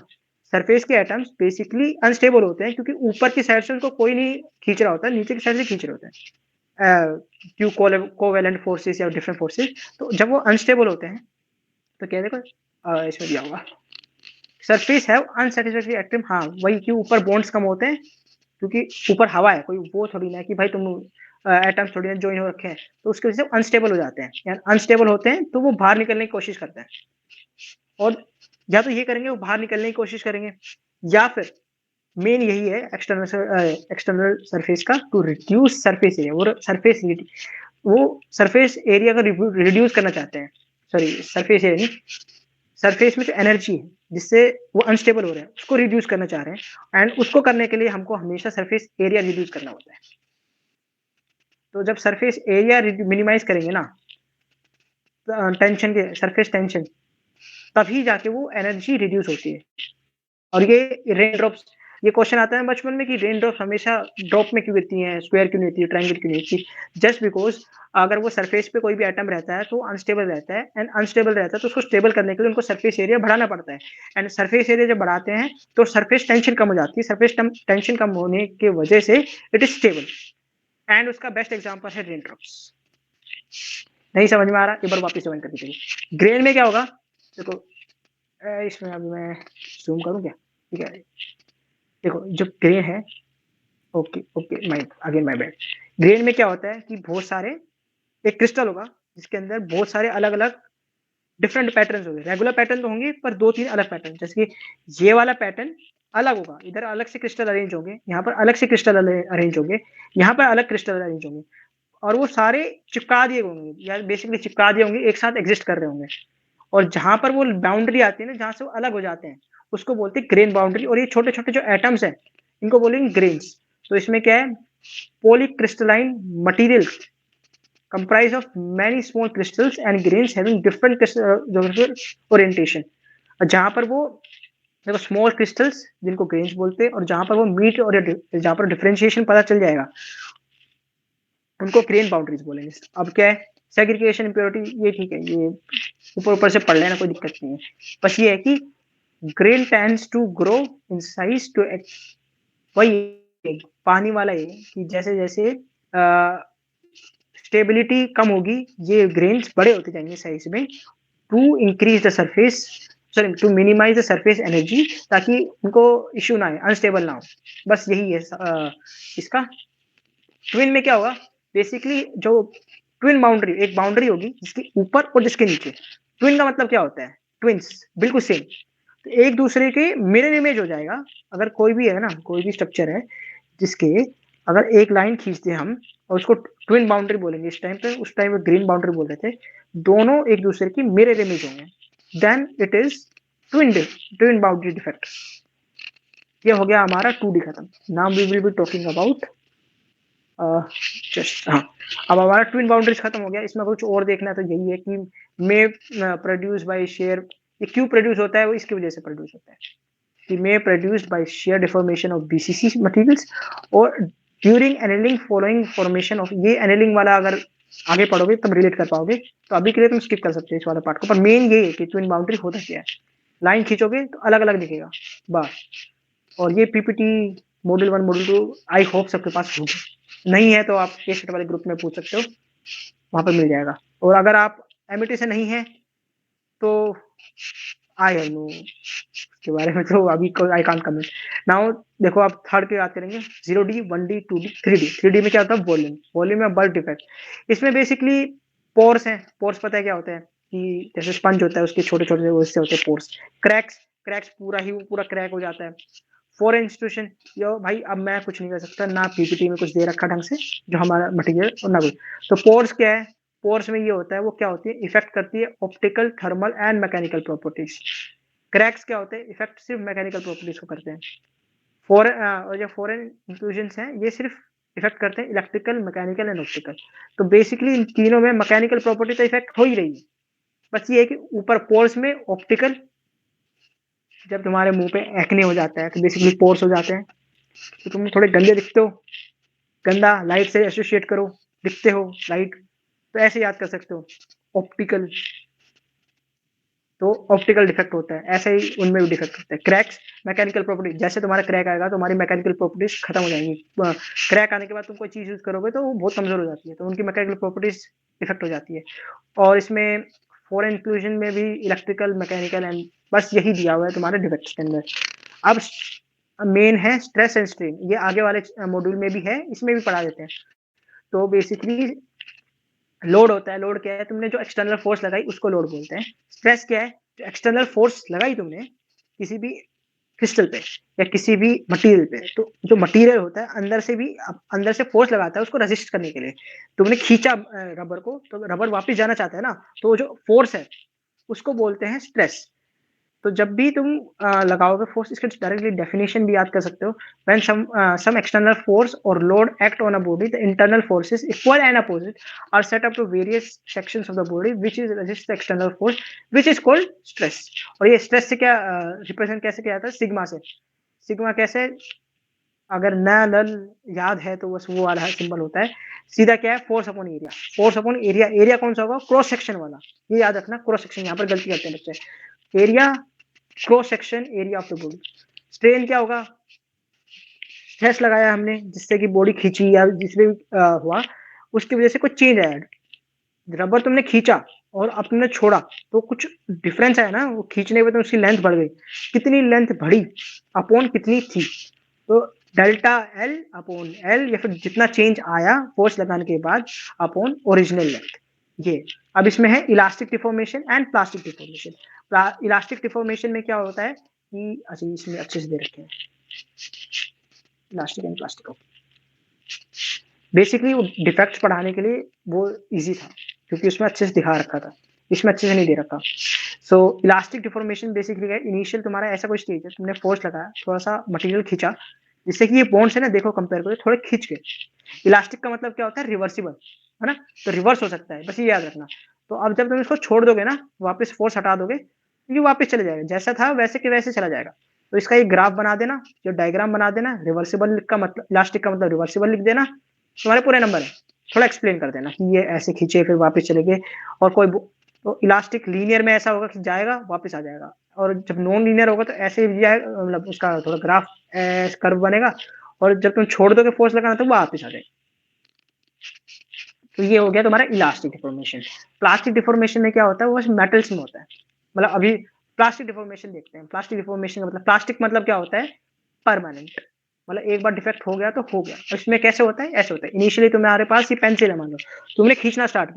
सरफेस के एटम्स बेसिकली अनस्टेबल होते हैं, क्योंकि ऊपर की साइड से उनको कोई नहीं खींच रहा होता है, नीचे की साइड से खींच रहे होते हैं, क्यू कोवेलेंट फोर्सेस या डिफरेंट फोर्सेस। तो जब वो अनस्टेबल होते हैं तो क्या देखो इसमें दिया होगा, सरफेस है अनसेटिस्फैक्टरी एटम, हाँ वही, कि ऊपर बॉन्ड्स कम होते हैं, क्योंकि ऊपर हवा है, कोई वो थोड़ी ना कि भाई तुम एटम्स थोड़ी ना ज्वाइन हो रखे हैं, तो उसकी वजह से अनस्टेबल हो जाते हैं, या अनस्टेबल होते हैं तो वो बाहर निकलने की कोशिश करते हैं। और या तो ये करेंगे, वो बाहर निकलने की कोशिश करेंगे, या फिर मेन यही है एक्सटर्नल सरफेस का, टू रिड्यूस सरफेस एरिया। वो सरफेस एरिया का रिड्यूस करना चाहते हैं, सॉरी सरफेस एरिया नहीं, सरफेस में जो एनर्जी है जिससे वो अनस्टेबल हो रहे हैं, उसको रिड्यूस करना चाह रहे हैं, एंड उसको करने के लिए हमको हमेशा सरफेस एरिया रिड्यूस करना होता है। तो जब सरफेस एरिया मिनिमाइज करेंगे ना, टेंशन के सरफेस टेंशन, तभी जाके वो एनर्जी रिड्यूस होती है। और ये रेन ड्रॉप्स, ये क्वेश्चन आता है बचपन में कि रेन ड्रॉप्स हमेशा ड्रॉप में क्यों गिरती हैं, स्क्वायर क्यों नहीं होती है, ट्रायंगल क्यों नहीं होती, जस्ट बिकॉज अगर वो सरफेस पे कोई भी एटम रहता है तो अनस्टेबल रहता है, एंड अनस्टेबल रहता है तो उसको स्टेबल करने के लिए उनको सरफेस एरिया बढ़ाना पड़ता है, एंड सरफेस एरिया जब बढ़ाते हैं तो सरफेस टेंशन कम हो जाती है, सरफेस टेंशन कम होने की वजह से इट इज स्टेबल, एंड उसका बेस्ट एग्जांपल है रेन ड्रॉप्स। नहीं समझ में आ रहा, एक बार वापस रिवाइंड कर दीजिए। ग्रेन में क्या होगा, देखो इसमें अभी मैं ज़ूम करूँ क्या? ठीक है, देखो जो ग्रेन है, okay, okay, my again my bad. Grain में क्या होता है कि बहुत सारे एक क्रिस्टल होगा, जिसके अंदर बहुत सारे अलग-अलग डिफरेंट पैटर्न्स होंगे। रेगुलर पैटर्न तो होंगे, पर 2-3 अलग पैटर्न, जैसे कि ये वाला पैटर्न अलग होगा, इधर अलग से क्रिस्टल अरेंज होंगे, यहाँ पर अलग से क्रिस्टल अरेंज होंगे, यहाँ पर अलग क्रिस्टल अरेंज होंगे, और वो सारे चिपका दिए होंगे, या बेसिकली चिपका दिए होंगे, एक साथ एग्जिस्ट कर रहे होंगे। और जहाँ पर वो बाउंड्री आती है ना, जहाँ से वो अलग हो जाते हैं, उसको बोलते हैं ग्रेन बाउंड्री। और ये छोटे-छोटे जो एटम्स हैं, इनको बोलेंगे ग्रेन्स। तो इसमें क्या है, polycrystalline material comprised of many small crystals and grains having different geographical orientation। और जहाँ पर वो देखो स्मॉल क्रिस्टल्स जिनको ग्रेन्स बोलते हैं, और जहाँ पर वो मीट और जहाँ पर डिफरेंशिएशन पता चल जाएगा, उनको ग्रेन बाउंड्रीज बोलेंगे। अब क्या है, सेग्रीगेशन इम्प्योरिटी, ये ठीक है, ये ऊपर ऊपर से पढ़ लेना, कोई दिक्कत नहीं है। बस ये है कि grain tends to grow in size to, वही पानी वाला है कि जैसे जैसे स्टेबिलिटी कम होगी, ये ग्रेन्स बड़े होते जाएंगे साइज में, to increase the surface, sorry to minimize the surface energy, ताकि उनको इश्यू ना आए, अनस्टेबल ना हो। बस यही है इसका। ट्विन में क्या होगा, बेसिकली जो ट्विन बाउंड्री, एक बाउंड्री होगी जिसके ऊपर और जिसके नीचे। ट्विन का मतलब क्या होता है, ट्विंस बिल्कुल सेम, तो एक दूसरे के मिरर इमेज हो जाएगा। अगर कोई भी है ना, कोई भी स्ट्रक्चर है जिसके, अगर एक लाइन खींचते हैं हम और उसको ट्विन बाउंड्री बोलेंगे, इस टाइम पे, उस टाइम पे ग्रीन बाउंड्री बोल रहे थे, दोनों एक दूसरे की मिरर इमेज होंगे, then it is twin boundary defect. ये हो गया हमारा 2D खत्म। Now we will be talking about just, हाँ, अब हमारा ट्विन बाउंड्रीज खत्म हो गया। इसमें कुछ और देखना है तो यही है कि मे प्रोड्यूस बाय शेयर, ये क्यों प्रोड्यूस होता है, वो इसकी वजह से प्रोड्यूस होता है कि may produced by shear deformation of BCC materials, और during annealing following formation of, ये एनेलिंग वाला अगर आगे पढ़ोगे तब रिलेट कर पाओगे, तो अभी के लिए तुम स्किप कर सकते हो इस वाले पार्ट को। पर मेन ये है कि ट्विन बाउंड्री होता क्या है, लाइन खींचोगे तो अलग अलग दिखेगा बस। और ये PPT module 1 module 2 I hope सबके पास होगी, नहीं है तो आप केसेट वाले ग्रुप में पूछ सकते हो, वहां पर मिल जाएगा। और अगर आप एमिटी से नहीं है तो आई हैव नो के बारे में, तो अभी आई कांट कमेंट नाउ। देखो आप थर्ड की बात करेंगे, 0D 1D 2D 3D। 3D में क्या होता है, वॉल्यूम, वॉल्यूम में बल्क डिफेक्ट। इसमें बेसिकली पोर्स हैं, पोर्स पता है क्या होता है, कि जैसे स्पंज होता है उसके छोटे छोटे उससे होते हैं पोर्स। क्रैक्स, क्रैक्स पूरा क्रैक हो जाता है। फॉरेन इंस्टीट्यूशन, यो भाई अब मैं कुछ नहीं कर सकता, ना पीपीटी में कुछ दे रखा ढंग से जो हमारा मटेरियल, और ना कुछ। तो पोर्स क्या है, पोर्स में ये होता है, वो क्या होती है, इफेक्ट करती है optical, thermal and mechanical properties. Cracks क्या होते हैं, इफेक्ट सिर्फ मैकेनिकल प्रॉपर्टीज को करते हैं। और जो फॉरेन इंक्लूजन्स हैं, ये सिर्फ इफेक्ट करते हैं इलेक्ट्रिकल, मैकेनिकल एंड ऑप्टिकल। तो बेसिकली इन तीनों में मैकेनिकल प्रॉपर्टी तो इफेक्ट हो ही रही है, बस ये है कि ऊपर पोर्स में ऑप्टिकल, जब तुम्हारे मुंह पे एक्ने हो जाता है तो बेसिकली पोर्स हो जाते हैं, तो तुम थोड़े गंदे दिखते हो, गंदा लाइट से एसोसिएट करो, दिखते हो लाइट, तो ऐसे याद कर सकते हो ऑप्टिकल। तो ऑप्टिकल डिफेक्ट होता है, ऐसे ही उनमें भी डिफेक्ट होता है। क्रैक्स, मैकेनिकल प्रॉपर्टी, जैसे तुम्हारा क्रैक आएगा तो हमारी मैकेनिकल प्रॉपर्टीज खत्म हो जाएंगी। क्रैक आने के बाद तुम कोई चीज यूज करोगे तो वो बहुत कमजोर हो जाती है, तो उनकी मैकेनिकल प्रॉपर्टीज इफेक्ट हो जाती है। और इसमें फॉरेन इंक्लूजन में भी इलेक्ट्रिकल, मैकेनिकल एंड, बस यही दिया हुआ है तुम्हारे डिफेक्ट्स के अंदर। अब मेन है स्ट्रेस एंड स्ट्रेन, ये आगे वाले मॉड्यूल में भी है, इसमें भी पढ़ा देते हैं। तो बेसिकली लोड होता है, लोड क्या है, तुमने जो एक्सटर्नल फोर्स लगाई उसको लोड बोलते हैं। स्ट्रेस क्या है, जो एक्सटर्नल फोर्स लगाई तुमने किसी भी क्रिस्टल पे या किसी भी मटेरियल पे, तो जो मटेरियल होता है अंदर से भी, अंदर से फोर्स लगाता है उसको रेजिस्ट करने के लिए। तुमने खींचा रबर को, तो रबर वापस जाना चाहता है ना, तो जो फोर्स है उसको बोलते हैं स्ट्रेस। तो जब भी तुम लगाओगे फोर्स, इसका डायरेक्टली डेफिनेशन भी याद कर सकते हो। व्हेन सम एक्सटर्नल फोर्स और load act on a body, the internal forces equal and opposite are set up to various sections of the body which is resist the external force which is called stress. और ये स्ट्रेस से क्या रिप्रेजेंट कैसे किया जाता है, सिग्मा से। सिग्मा कैसे, अगर नल याद है तो बस वो वाला सिंबल होता है। सीधा क्या है, force upon area, force upon area. Area कौन सा होगा, क्रॉस सेक्शन वाला, ये याद रखना, क्रॉस सेक्शन, यहाँ पर गलती करते हैं बच्चे। Area, cross section area of the body. Strain क्या होगा, स्ट्रेस लगाया हमने जिससे कि बॉडी खींची या जिसमें हुआ, उसकी वजह से कुछ चेंज आया रबर तुमने खींचा और अब तुमने छोड़ा, तो कुछ डिफरेंस आया ना, वो खींचने पे तो उसकी लेंथ बढ़ गई। कितनी लेंथ बढ़ी अपॉन कितनी थी? तो डेल्टा एल अपॉन एल, या फिर जितना चेंज आया फोर्स लगाने के बाद अपॉन ओरिजिनल लेंथ। ये अब इसमें है elastic deformation and plastic deformation. Elastic deformation में क्या होता है कि, अच्छा इसमें अच्छे से दे रखे हैं इलास्टिक एंड प्लास्टिक। बेसिकली वो डिफेक्ट्स पढ़ाने के लिए वो इजी था, क्योंकि उसमें अच्छे से दिखा रखा था, इसमें अच्छे से नहीं दे रखा। सो इलास्टिक डिफॉर्मेशन बेसिकली है, इनिशियल तुम्हारा ऐसा कोई स्टेज है, तुमने फोर्स लगाया, थोड़ा सा मटेरियल खींचा, जिससे कि ये बॉन्ड्स है ना, देखो कंपेयर करो थोड़े खींच के। इलास्टिक का मतलब क्या होता है? रिवर्सिबल, है ना, तो रिवर्स हो सकता है, बस ये याद रखना। तो अब जब तुम इसको छोड़ दोगे ना, वापस फोर्स हटा दोगे, तो ये वापस चले जाएगा, जैसा था वैसे के वैसे चला जाएगा। तो इसका एक ग्राफ बना देना, जो डायग्राम बना देना, रिवर्सिबल का मतलब, इलास्टिक का मतलब रिवर्सिबल लिख देना, तुम्हारे पूरे नंबर है। थोड़ा एक्सप्लेन कर देना कि ये ऐसे खींचे फिर वापस चले गए, और कोई तो इलास्टिक लीनियर में ऐसा होगा कि जाएगा वापस आ जाएगा, और जब नॉन लीनियर होगा तो ऐसे ही जाएगा, मतलब उसका थोड़ा ग्राफ कर्व बनेगा, और जब तुम छोड़ दोगे फोर्स लगाना तो वापस आ जाएगा। तो ये हो गया तुम्हारा इलास्टिक डिफॉर्मेशन। प्लास्टिक डिफॉर्मेशन में क्या होता है? वो मेटल्स में होता है। मतलब अभी प्लास्टिक डिफॉर्मेशन देखते हैं। प्लास्टिक डिफॉर्मेशन का मतलब, प्लास्टिक मतलब क्या होता है? परमानेंट। मतलब एक बार डिफेक्ट हो गया तो हो गया। और इसमें कैसे होता है? ऐसे होता है, इनिशियली तुम्हारे पास ये पेंसिल है, मान लो तुमने खींचना स्टार्ट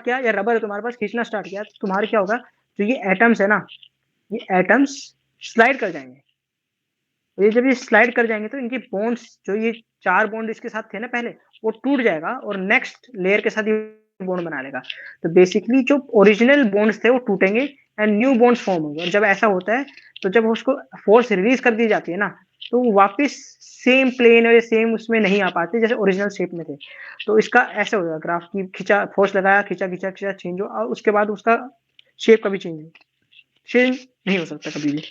किया, या रबर है तुम्हारे पास, खींचना स्टार्ट किया, तो तुम्हारे क्या होगा, जो ये एटम्स है ना, ये एटम्स स्लाइड कर जाएंगे। ये जब ये स्लाइड कर जाएंगे तो इनकी बॉन्ड्स, जो ये 4 बॉन्ड इसके साथ थे ना पहले, वो टूट जाएगा और नेक्स्ट लेयर के साथ ये बॉन्ड बना लेगा। तो बेसिकली जो ओरिजिनल बॉन्ड्स थे वो टूटेंगे एंड न्यू बॉन्ड्स फॉर्म होंगे। और जब ऐसा होता है तो जब उसको फोर्स रिलीज कर दी जाती है ना, तो वो वापस सेम प्लेन और सेम उसमें नहीं आ पाते जैसे ओरिजिनल शेप में थे। तो इसका ऐसा होगा ग्राफ की, खींचा, फोर्स लगाया, खींचा खींचा खींचा, चेंज हो, और उसके बाद उसका शेप कभी चेंज नहीं हो सकता कभी भी।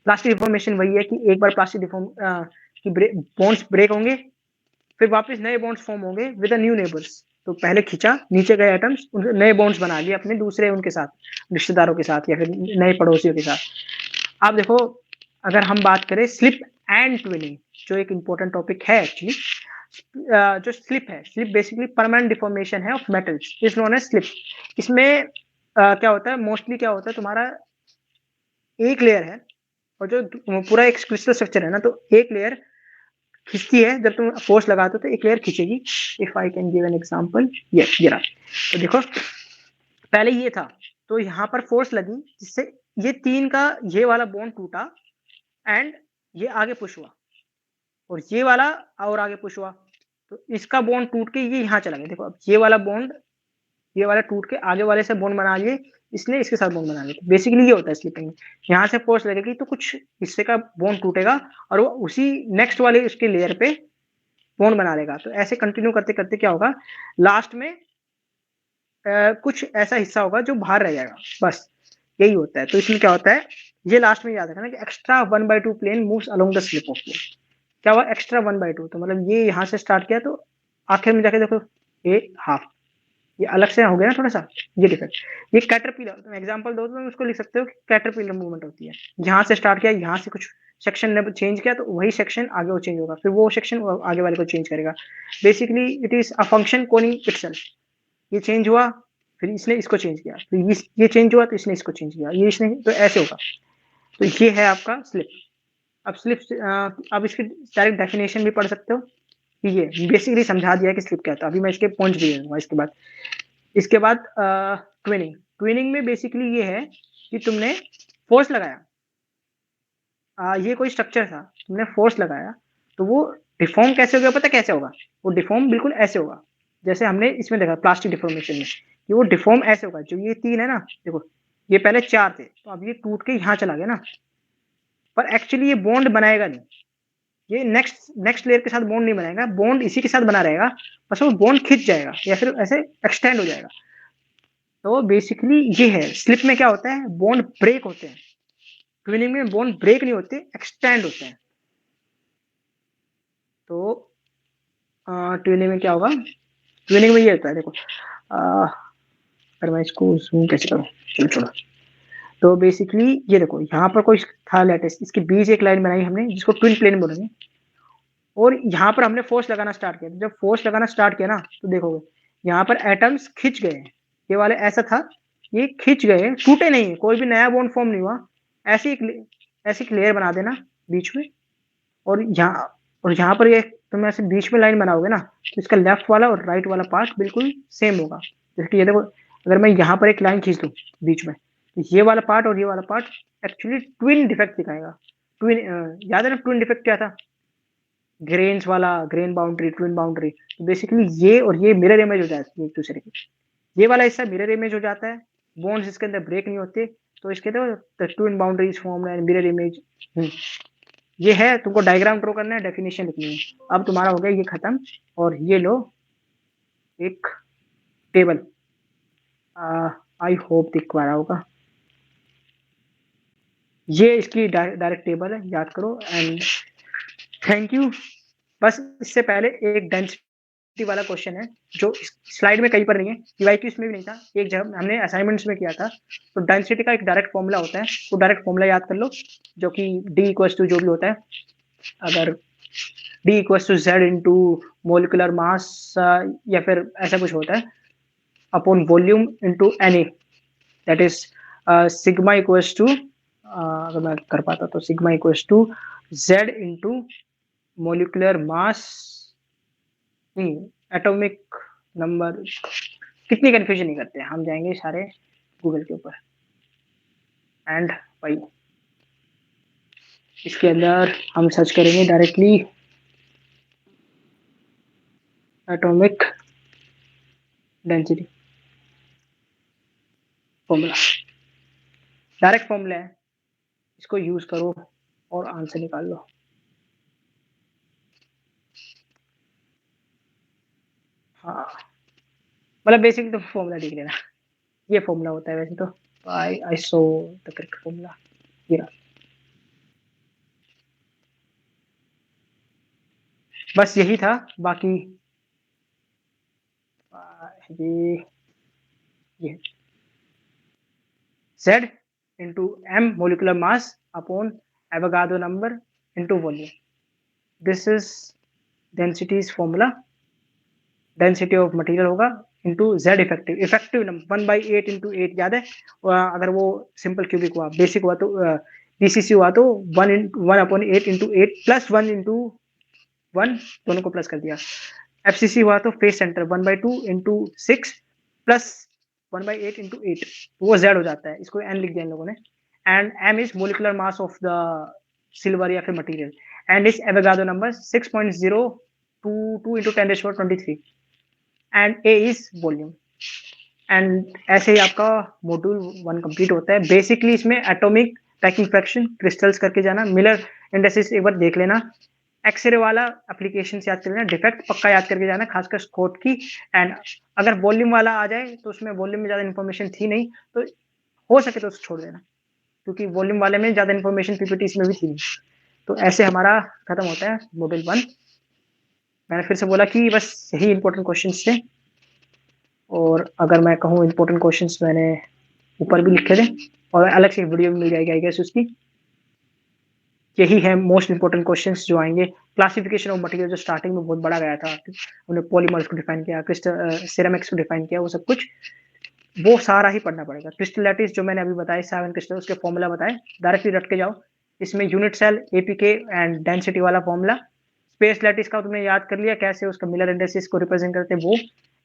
प्लास्टिक डिफॉर्मेशन वही है कि एक बार प्लास्टिक डिफॉर्म की बॉन्ड्स ब्रेक होंगे, फिर वापस नए बॉन्ड्स फॉर्म होंगे विद न्यू नेबर्स। तो पहले खींचा, नीचे गए एटम्स, नए बॉन्ड्स बना लिए अपने दूसरे उनके साथ, रिश्तेदारों के साथ या फिर नए पड़ोसियों के साथ। आप देखो, अगर हम बात करें स्लिप एंड ट्विनिंग, जो एक इंपॉर्टेंट टॉपिक है एक्चुअली, जो स्लिप है, स्लिप बेसिकली परमानेंट डिफॉर्मेशन है of metals, is known as slip. इसमें क्या होता है, मोस्टली क्या होता है, तुम्हारा एक लेयर है, और जो पूरा एक क्रिस्टल स्ट्रक्चर है ना, तो एक लेयर खींचती है, जब तुम फोर्स लगाते हो तो एक लेयर खींचेगी। If I can give an example, ये रहा। तो देखो पहले ये था, तो यहाँ पर फोर्स लगी, जिससे ये 3 का ये वाला बॉन्ड टूटा, एंड ये आगे पुश हुआ, और ये वाला और आगे पुश हुआ, तो इसका बॉन्ड टूट के ये यहाँ चला गया। देखो अब ये वाला बॉन्ड, ये वाला टूट के आगे वाले से बॉन्ड बना लिए, इसने इसके साथ बॉन्ड बना लिया। बेसिकली ये होता है स्लिपिंग में, यहाँ से फोर्स लगेगी तो कुछ हिस्से का बॉन्ड टूटेगा, और वो उसी नेक्स्ट वाले उसके लेयर पे बॉन्ड बना लेगा। तो ऐसे कंटिन्यू करते करते क्या होगा, लास्ट में कुछ ऐसा हिस्सा होगा जो बाहर रह जाएगा, बस यही होता है। तो इसमें क्या होता है, ये लास्ट में याद रखना कि extra 1/2 plane moves along the slip of plane. क्या हुआ एक्स्ट्रा 1/2? तो मतलब ये यहाँ से स्टार्ट किया, तो आखिर में जाके देखो ये हाफ, ये अलग से हो गया ना थोड़ा सा, ये डिफेक्ट। ये कैटरपिलर, तुम एग्जांपल दो तो तुम उसको लिख सकते हो कि कैटरपिलर मूवमेंट होती है। यहाँ से स्टार्ट किया, यहाँ से कुछ सेक्शन ने चेंज किया, तो वही सेक्शन आगे वो चेंज होगा, फिर वो सेक्शन आगे वाले को चेंज करेगा। Basically it is a function Koenig itself. ये चेंज हुआ, फिर इसने इसको चेंज किया, फिर ये चेंज हुआ तो इसने इसको चेंज किया, ये इसने, तो ऐसे होगा। तो ये है आपका स्लिप। अब स्लिप, अब इसकी डायरेक्ट डेफिनेशन भी पढ़ सकते हो। ये बेसिकली समझा दिया कि स्लिप क्या था। अभी मैं इसके पॉइंट्स भी दूंगा इसके बाद ट्विनिंग। ट्विनिंग में बेसिकली ये है कि तुमने फोर्स लगाया, ये कोई स्ट्रक्चर था, तुमने फोर्स लगाया, तो वो डिफॉर्म कैसे हो गया? पता कैसे होगा? वो डिफॉर्म बिल्कुल ऐसे होगा जैसे हमने इसमें देखा प्लास्टिक डिफॉर्मेशन में, कि वो डिफॉर्म ऐसे होगा। जो ये 3 है ना, देखो ये पहले 4 थे, तो अब ये टूट के यहाँ चला गया ना, पर एक्चुअली ये बॉन्ड बनाएगा नहीं, ये नेक्स्ट नेक्स्ट लेयर के साथ बॉन्ड नहीं बनाएगा, बॉन्ड इसी के साथ बना रहेगा, बस वो बॉन्ड खिंच जाएगा या फिर ऐसे एक्सटेंड हो जाएगा। तो बेसिकली ये है, स्लिप में क्या होता है, बॉन्ड ब्रेक होते हैं। ट्विनिंग में बॉन्ड ब्रेक नहीं होते, एक्सटेंड होते हैं। तो ट्विनिंग में क्या होगा, ट्विनिंग में ये होता है, देखो अगर मैं इसको जूम कैसे करूँ, चलो छोड़ो। तो बेसिकली ये देखो, यहाँ पर कोई था लेटेस्ट, इसके बीच एक लाइन बनाई हमने जिसको ट्विन प्लेन बोलेंगे, और यहाँ पर हमने फोर्स लगाना स्टार्ट किया। जब फोर्स लगाना स्टार्ट किया ना, तो देखोगे यहाँ पर एटम्स खिंच गए हैं, ये वाले ऐसा था, ये खिंच गए, टूटे नहीं, कोई भी नया बॉन्ड फॉर्म नहीं हुआ, ऐसी एक लेयर बना देना बीच में, और यहाँ पर ये तुम ऐसे बीच में लाइन बनाओगे ना, तो इसका लेफ्ट वाला और राइट वाला पार्ट बिल्कुल सेम होगा। जैसे कि ये देखो, अगर मैं यहाँ पर एक लाइन खींच लूँ बीच में, तो ये वाला पार्ट और ये वाला पार्ट एक्चुअली ट्विन डिफेक्ट दिखाएगा। ट्विन याद है ना, ट्विन डिफेक्ट क्या था? ग्रेन्स वाला, ग्रेन बाउंड्री, ट्विन बाउंड्री। तो बेसिकली ये और ये मिरर इमेज हो जाती है एक दूसरे की। ये वाला हिस्सा मिरर इमेज हो जाता है, बॉन्ड्स इसके अंदर ब्रेक नहीं होते, तो इसके तो twin boundaries form and mirror image. ये है, तुमको डायग्राम ड्रॉ करना है, डेफिनेशन लिखनी है। अब तुम्हारा हो गया ये खत्म, और ये लो एक टेबल, आई होप दिख पा रहा होगा, ये इसकी डायरेक्ट टेबल है, याद करो। And thank you. बस इससे पहले एक डेंसिटी वाला क्वेश्चन है जो स्लाइड में कहीं पर नहीं है, ईवाईक्यू इसमें भी नहीं था, एक जगह हमने असाइनमेंट्स में किया था। तो डेंसिटी का एक डायरेक्ट फॉर्मूला होता है, तो डायरेक्ट फॉर्मूला याद कर लो, जो कि D = जो भी होता है, अगर D = Z into molecular mass या फिर ऐसा कुछ होता है, upon volume into NA, that is sigma equals to, अगर मैं कर पाता तो sigma equals to Z into molecular mass, नहीं एटॉमिक नंबर, कितनी कंफ्यूजन नहीं करते, हम जाएंगे सारे गूगल के ऊपर। एंड भाई इसके अंदर हम सर्च करेंगे directly atomic density formula, direct formula है, इसको यूज करो और आंसर निकाल लो। हाँ, मतलब बेसिक तो फॉर्मूला देख लेना, ये फॉर्मूला होता है वैसे तो, आई सो द करेक्ट फॉर्मूला, ये बस यही था। बाकी ये Z into m molecular mass upon Avogadro number into volume. This is density's formula. Density of material होगा into Z effective, effective number 1/8 into 8 याद है। अगर वो सिंपल क्यूबिक हुआ, बेसिक हुआ तो BCC हुआ तो 1/8 into 8 प्लस 1 into 1, दोनों को प्लस कर दिया। FCC हुआ तो face centre 1/2 into 6 plus 1/8 into 8, वो Z हो जाता है, इसको N लिख दिया इन लोगों ने। And M is molecular mass of the silver या फिर material, and is Avogadro number 6.022 into 10⁻23, and A is volume. And ऐसे ही आपका मॉड्यूल 1 कंप्लीट होता है। बेसिकली इसमें एटॉमिक पैकिंग फ्रैक्शन, क्रिस्टल्स करके जाना, मिलर इंडेक्सेस एक बार देख लेना, एक्सरे वाला एप्लीकेशन याद कर लेना, डिफेक्ट पक्का याद करके जाना, खासकर स्कोट की। एंड अगर वॉल्यूम वाला आ जाए तो उसमें वॉल्यूम में ज्यादा इन्फॉर्मेशन थी नहीं, तो हो सके तो छोड़ देना, क्योंकि वॉल्यूम वाले में ज्यादा इन्फॉर्मेशन पीपीटी में भी थी नहीं। तो ऐसे हमारा खत्म होता है मॉड्यूल 1। मैंने फिर से बोला कि बस यही इंपॉर्टेंट क्वेश्चंस थे, और अगर मैं कहूँ इंपॉर्टेंट क्वेश्चंस मैंने ऊपर भी लिखे थे, और अलग से वीडियो भी मिल जाएगी आई गेस उसकी। यही है मोस्ट इंपोर्टेंट क्वेश्चंस जो आएंगे। क्लासिफिकेशन ऑफ मटेरियल जो स्टार्टिंग में बहुत बड़ा गया था, उन्होंने पॉलीमर्स को डिफाइन किया, क्रिस्टल सिरेमिक्स को डिफाइन किया, वो सब कुछ वो सारा ही पढ़ना पड़ेगा। क्रिस्टल लैटिस जो मैंने अभी बताया 7 क्रिस्टल, उसके फॉर्मूला बताए, डायरेक्टली रट के जाओ। इसमें unit cell, APK and density वाला फॉर्मूला। स्पेस लैटिस का तुमने याद कर लिया कैसे उसका मिलर इंडेक्सेस को रिप्रेजेंट करते हैं, वो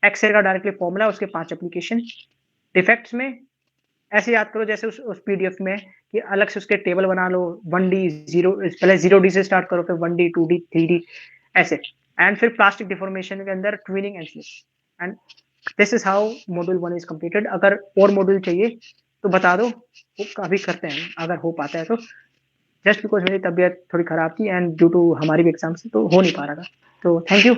एक्सरे का डायरेक्टली फॉर्मूला, उसके 5 एप्लीकेशन। डिफेक्ट्स में ऐसे याद करो जैसे उस पीडीएफ में कि अलग से उसके टेबल बना लो, 1D 0, पहले 0D से स्टार्ट करो, फिर 1D 2D 3D ऐसे, एंड फिर प्लास्टिक डिफॉर्मेशन के अंदर twinning and slip. And this is how module 1 is completed. अगर और मॉड्यूल चाहिए तो बता दो, वो अभी करते हैं अगर हो पाता है तो। जस्ट बिकॉज मेरी तबीयत थोड़ी खराब थी एंड ड्यू टू हमारी भी एग्जाम से तो हो नहीं पा रहा था, तो थैंक यू।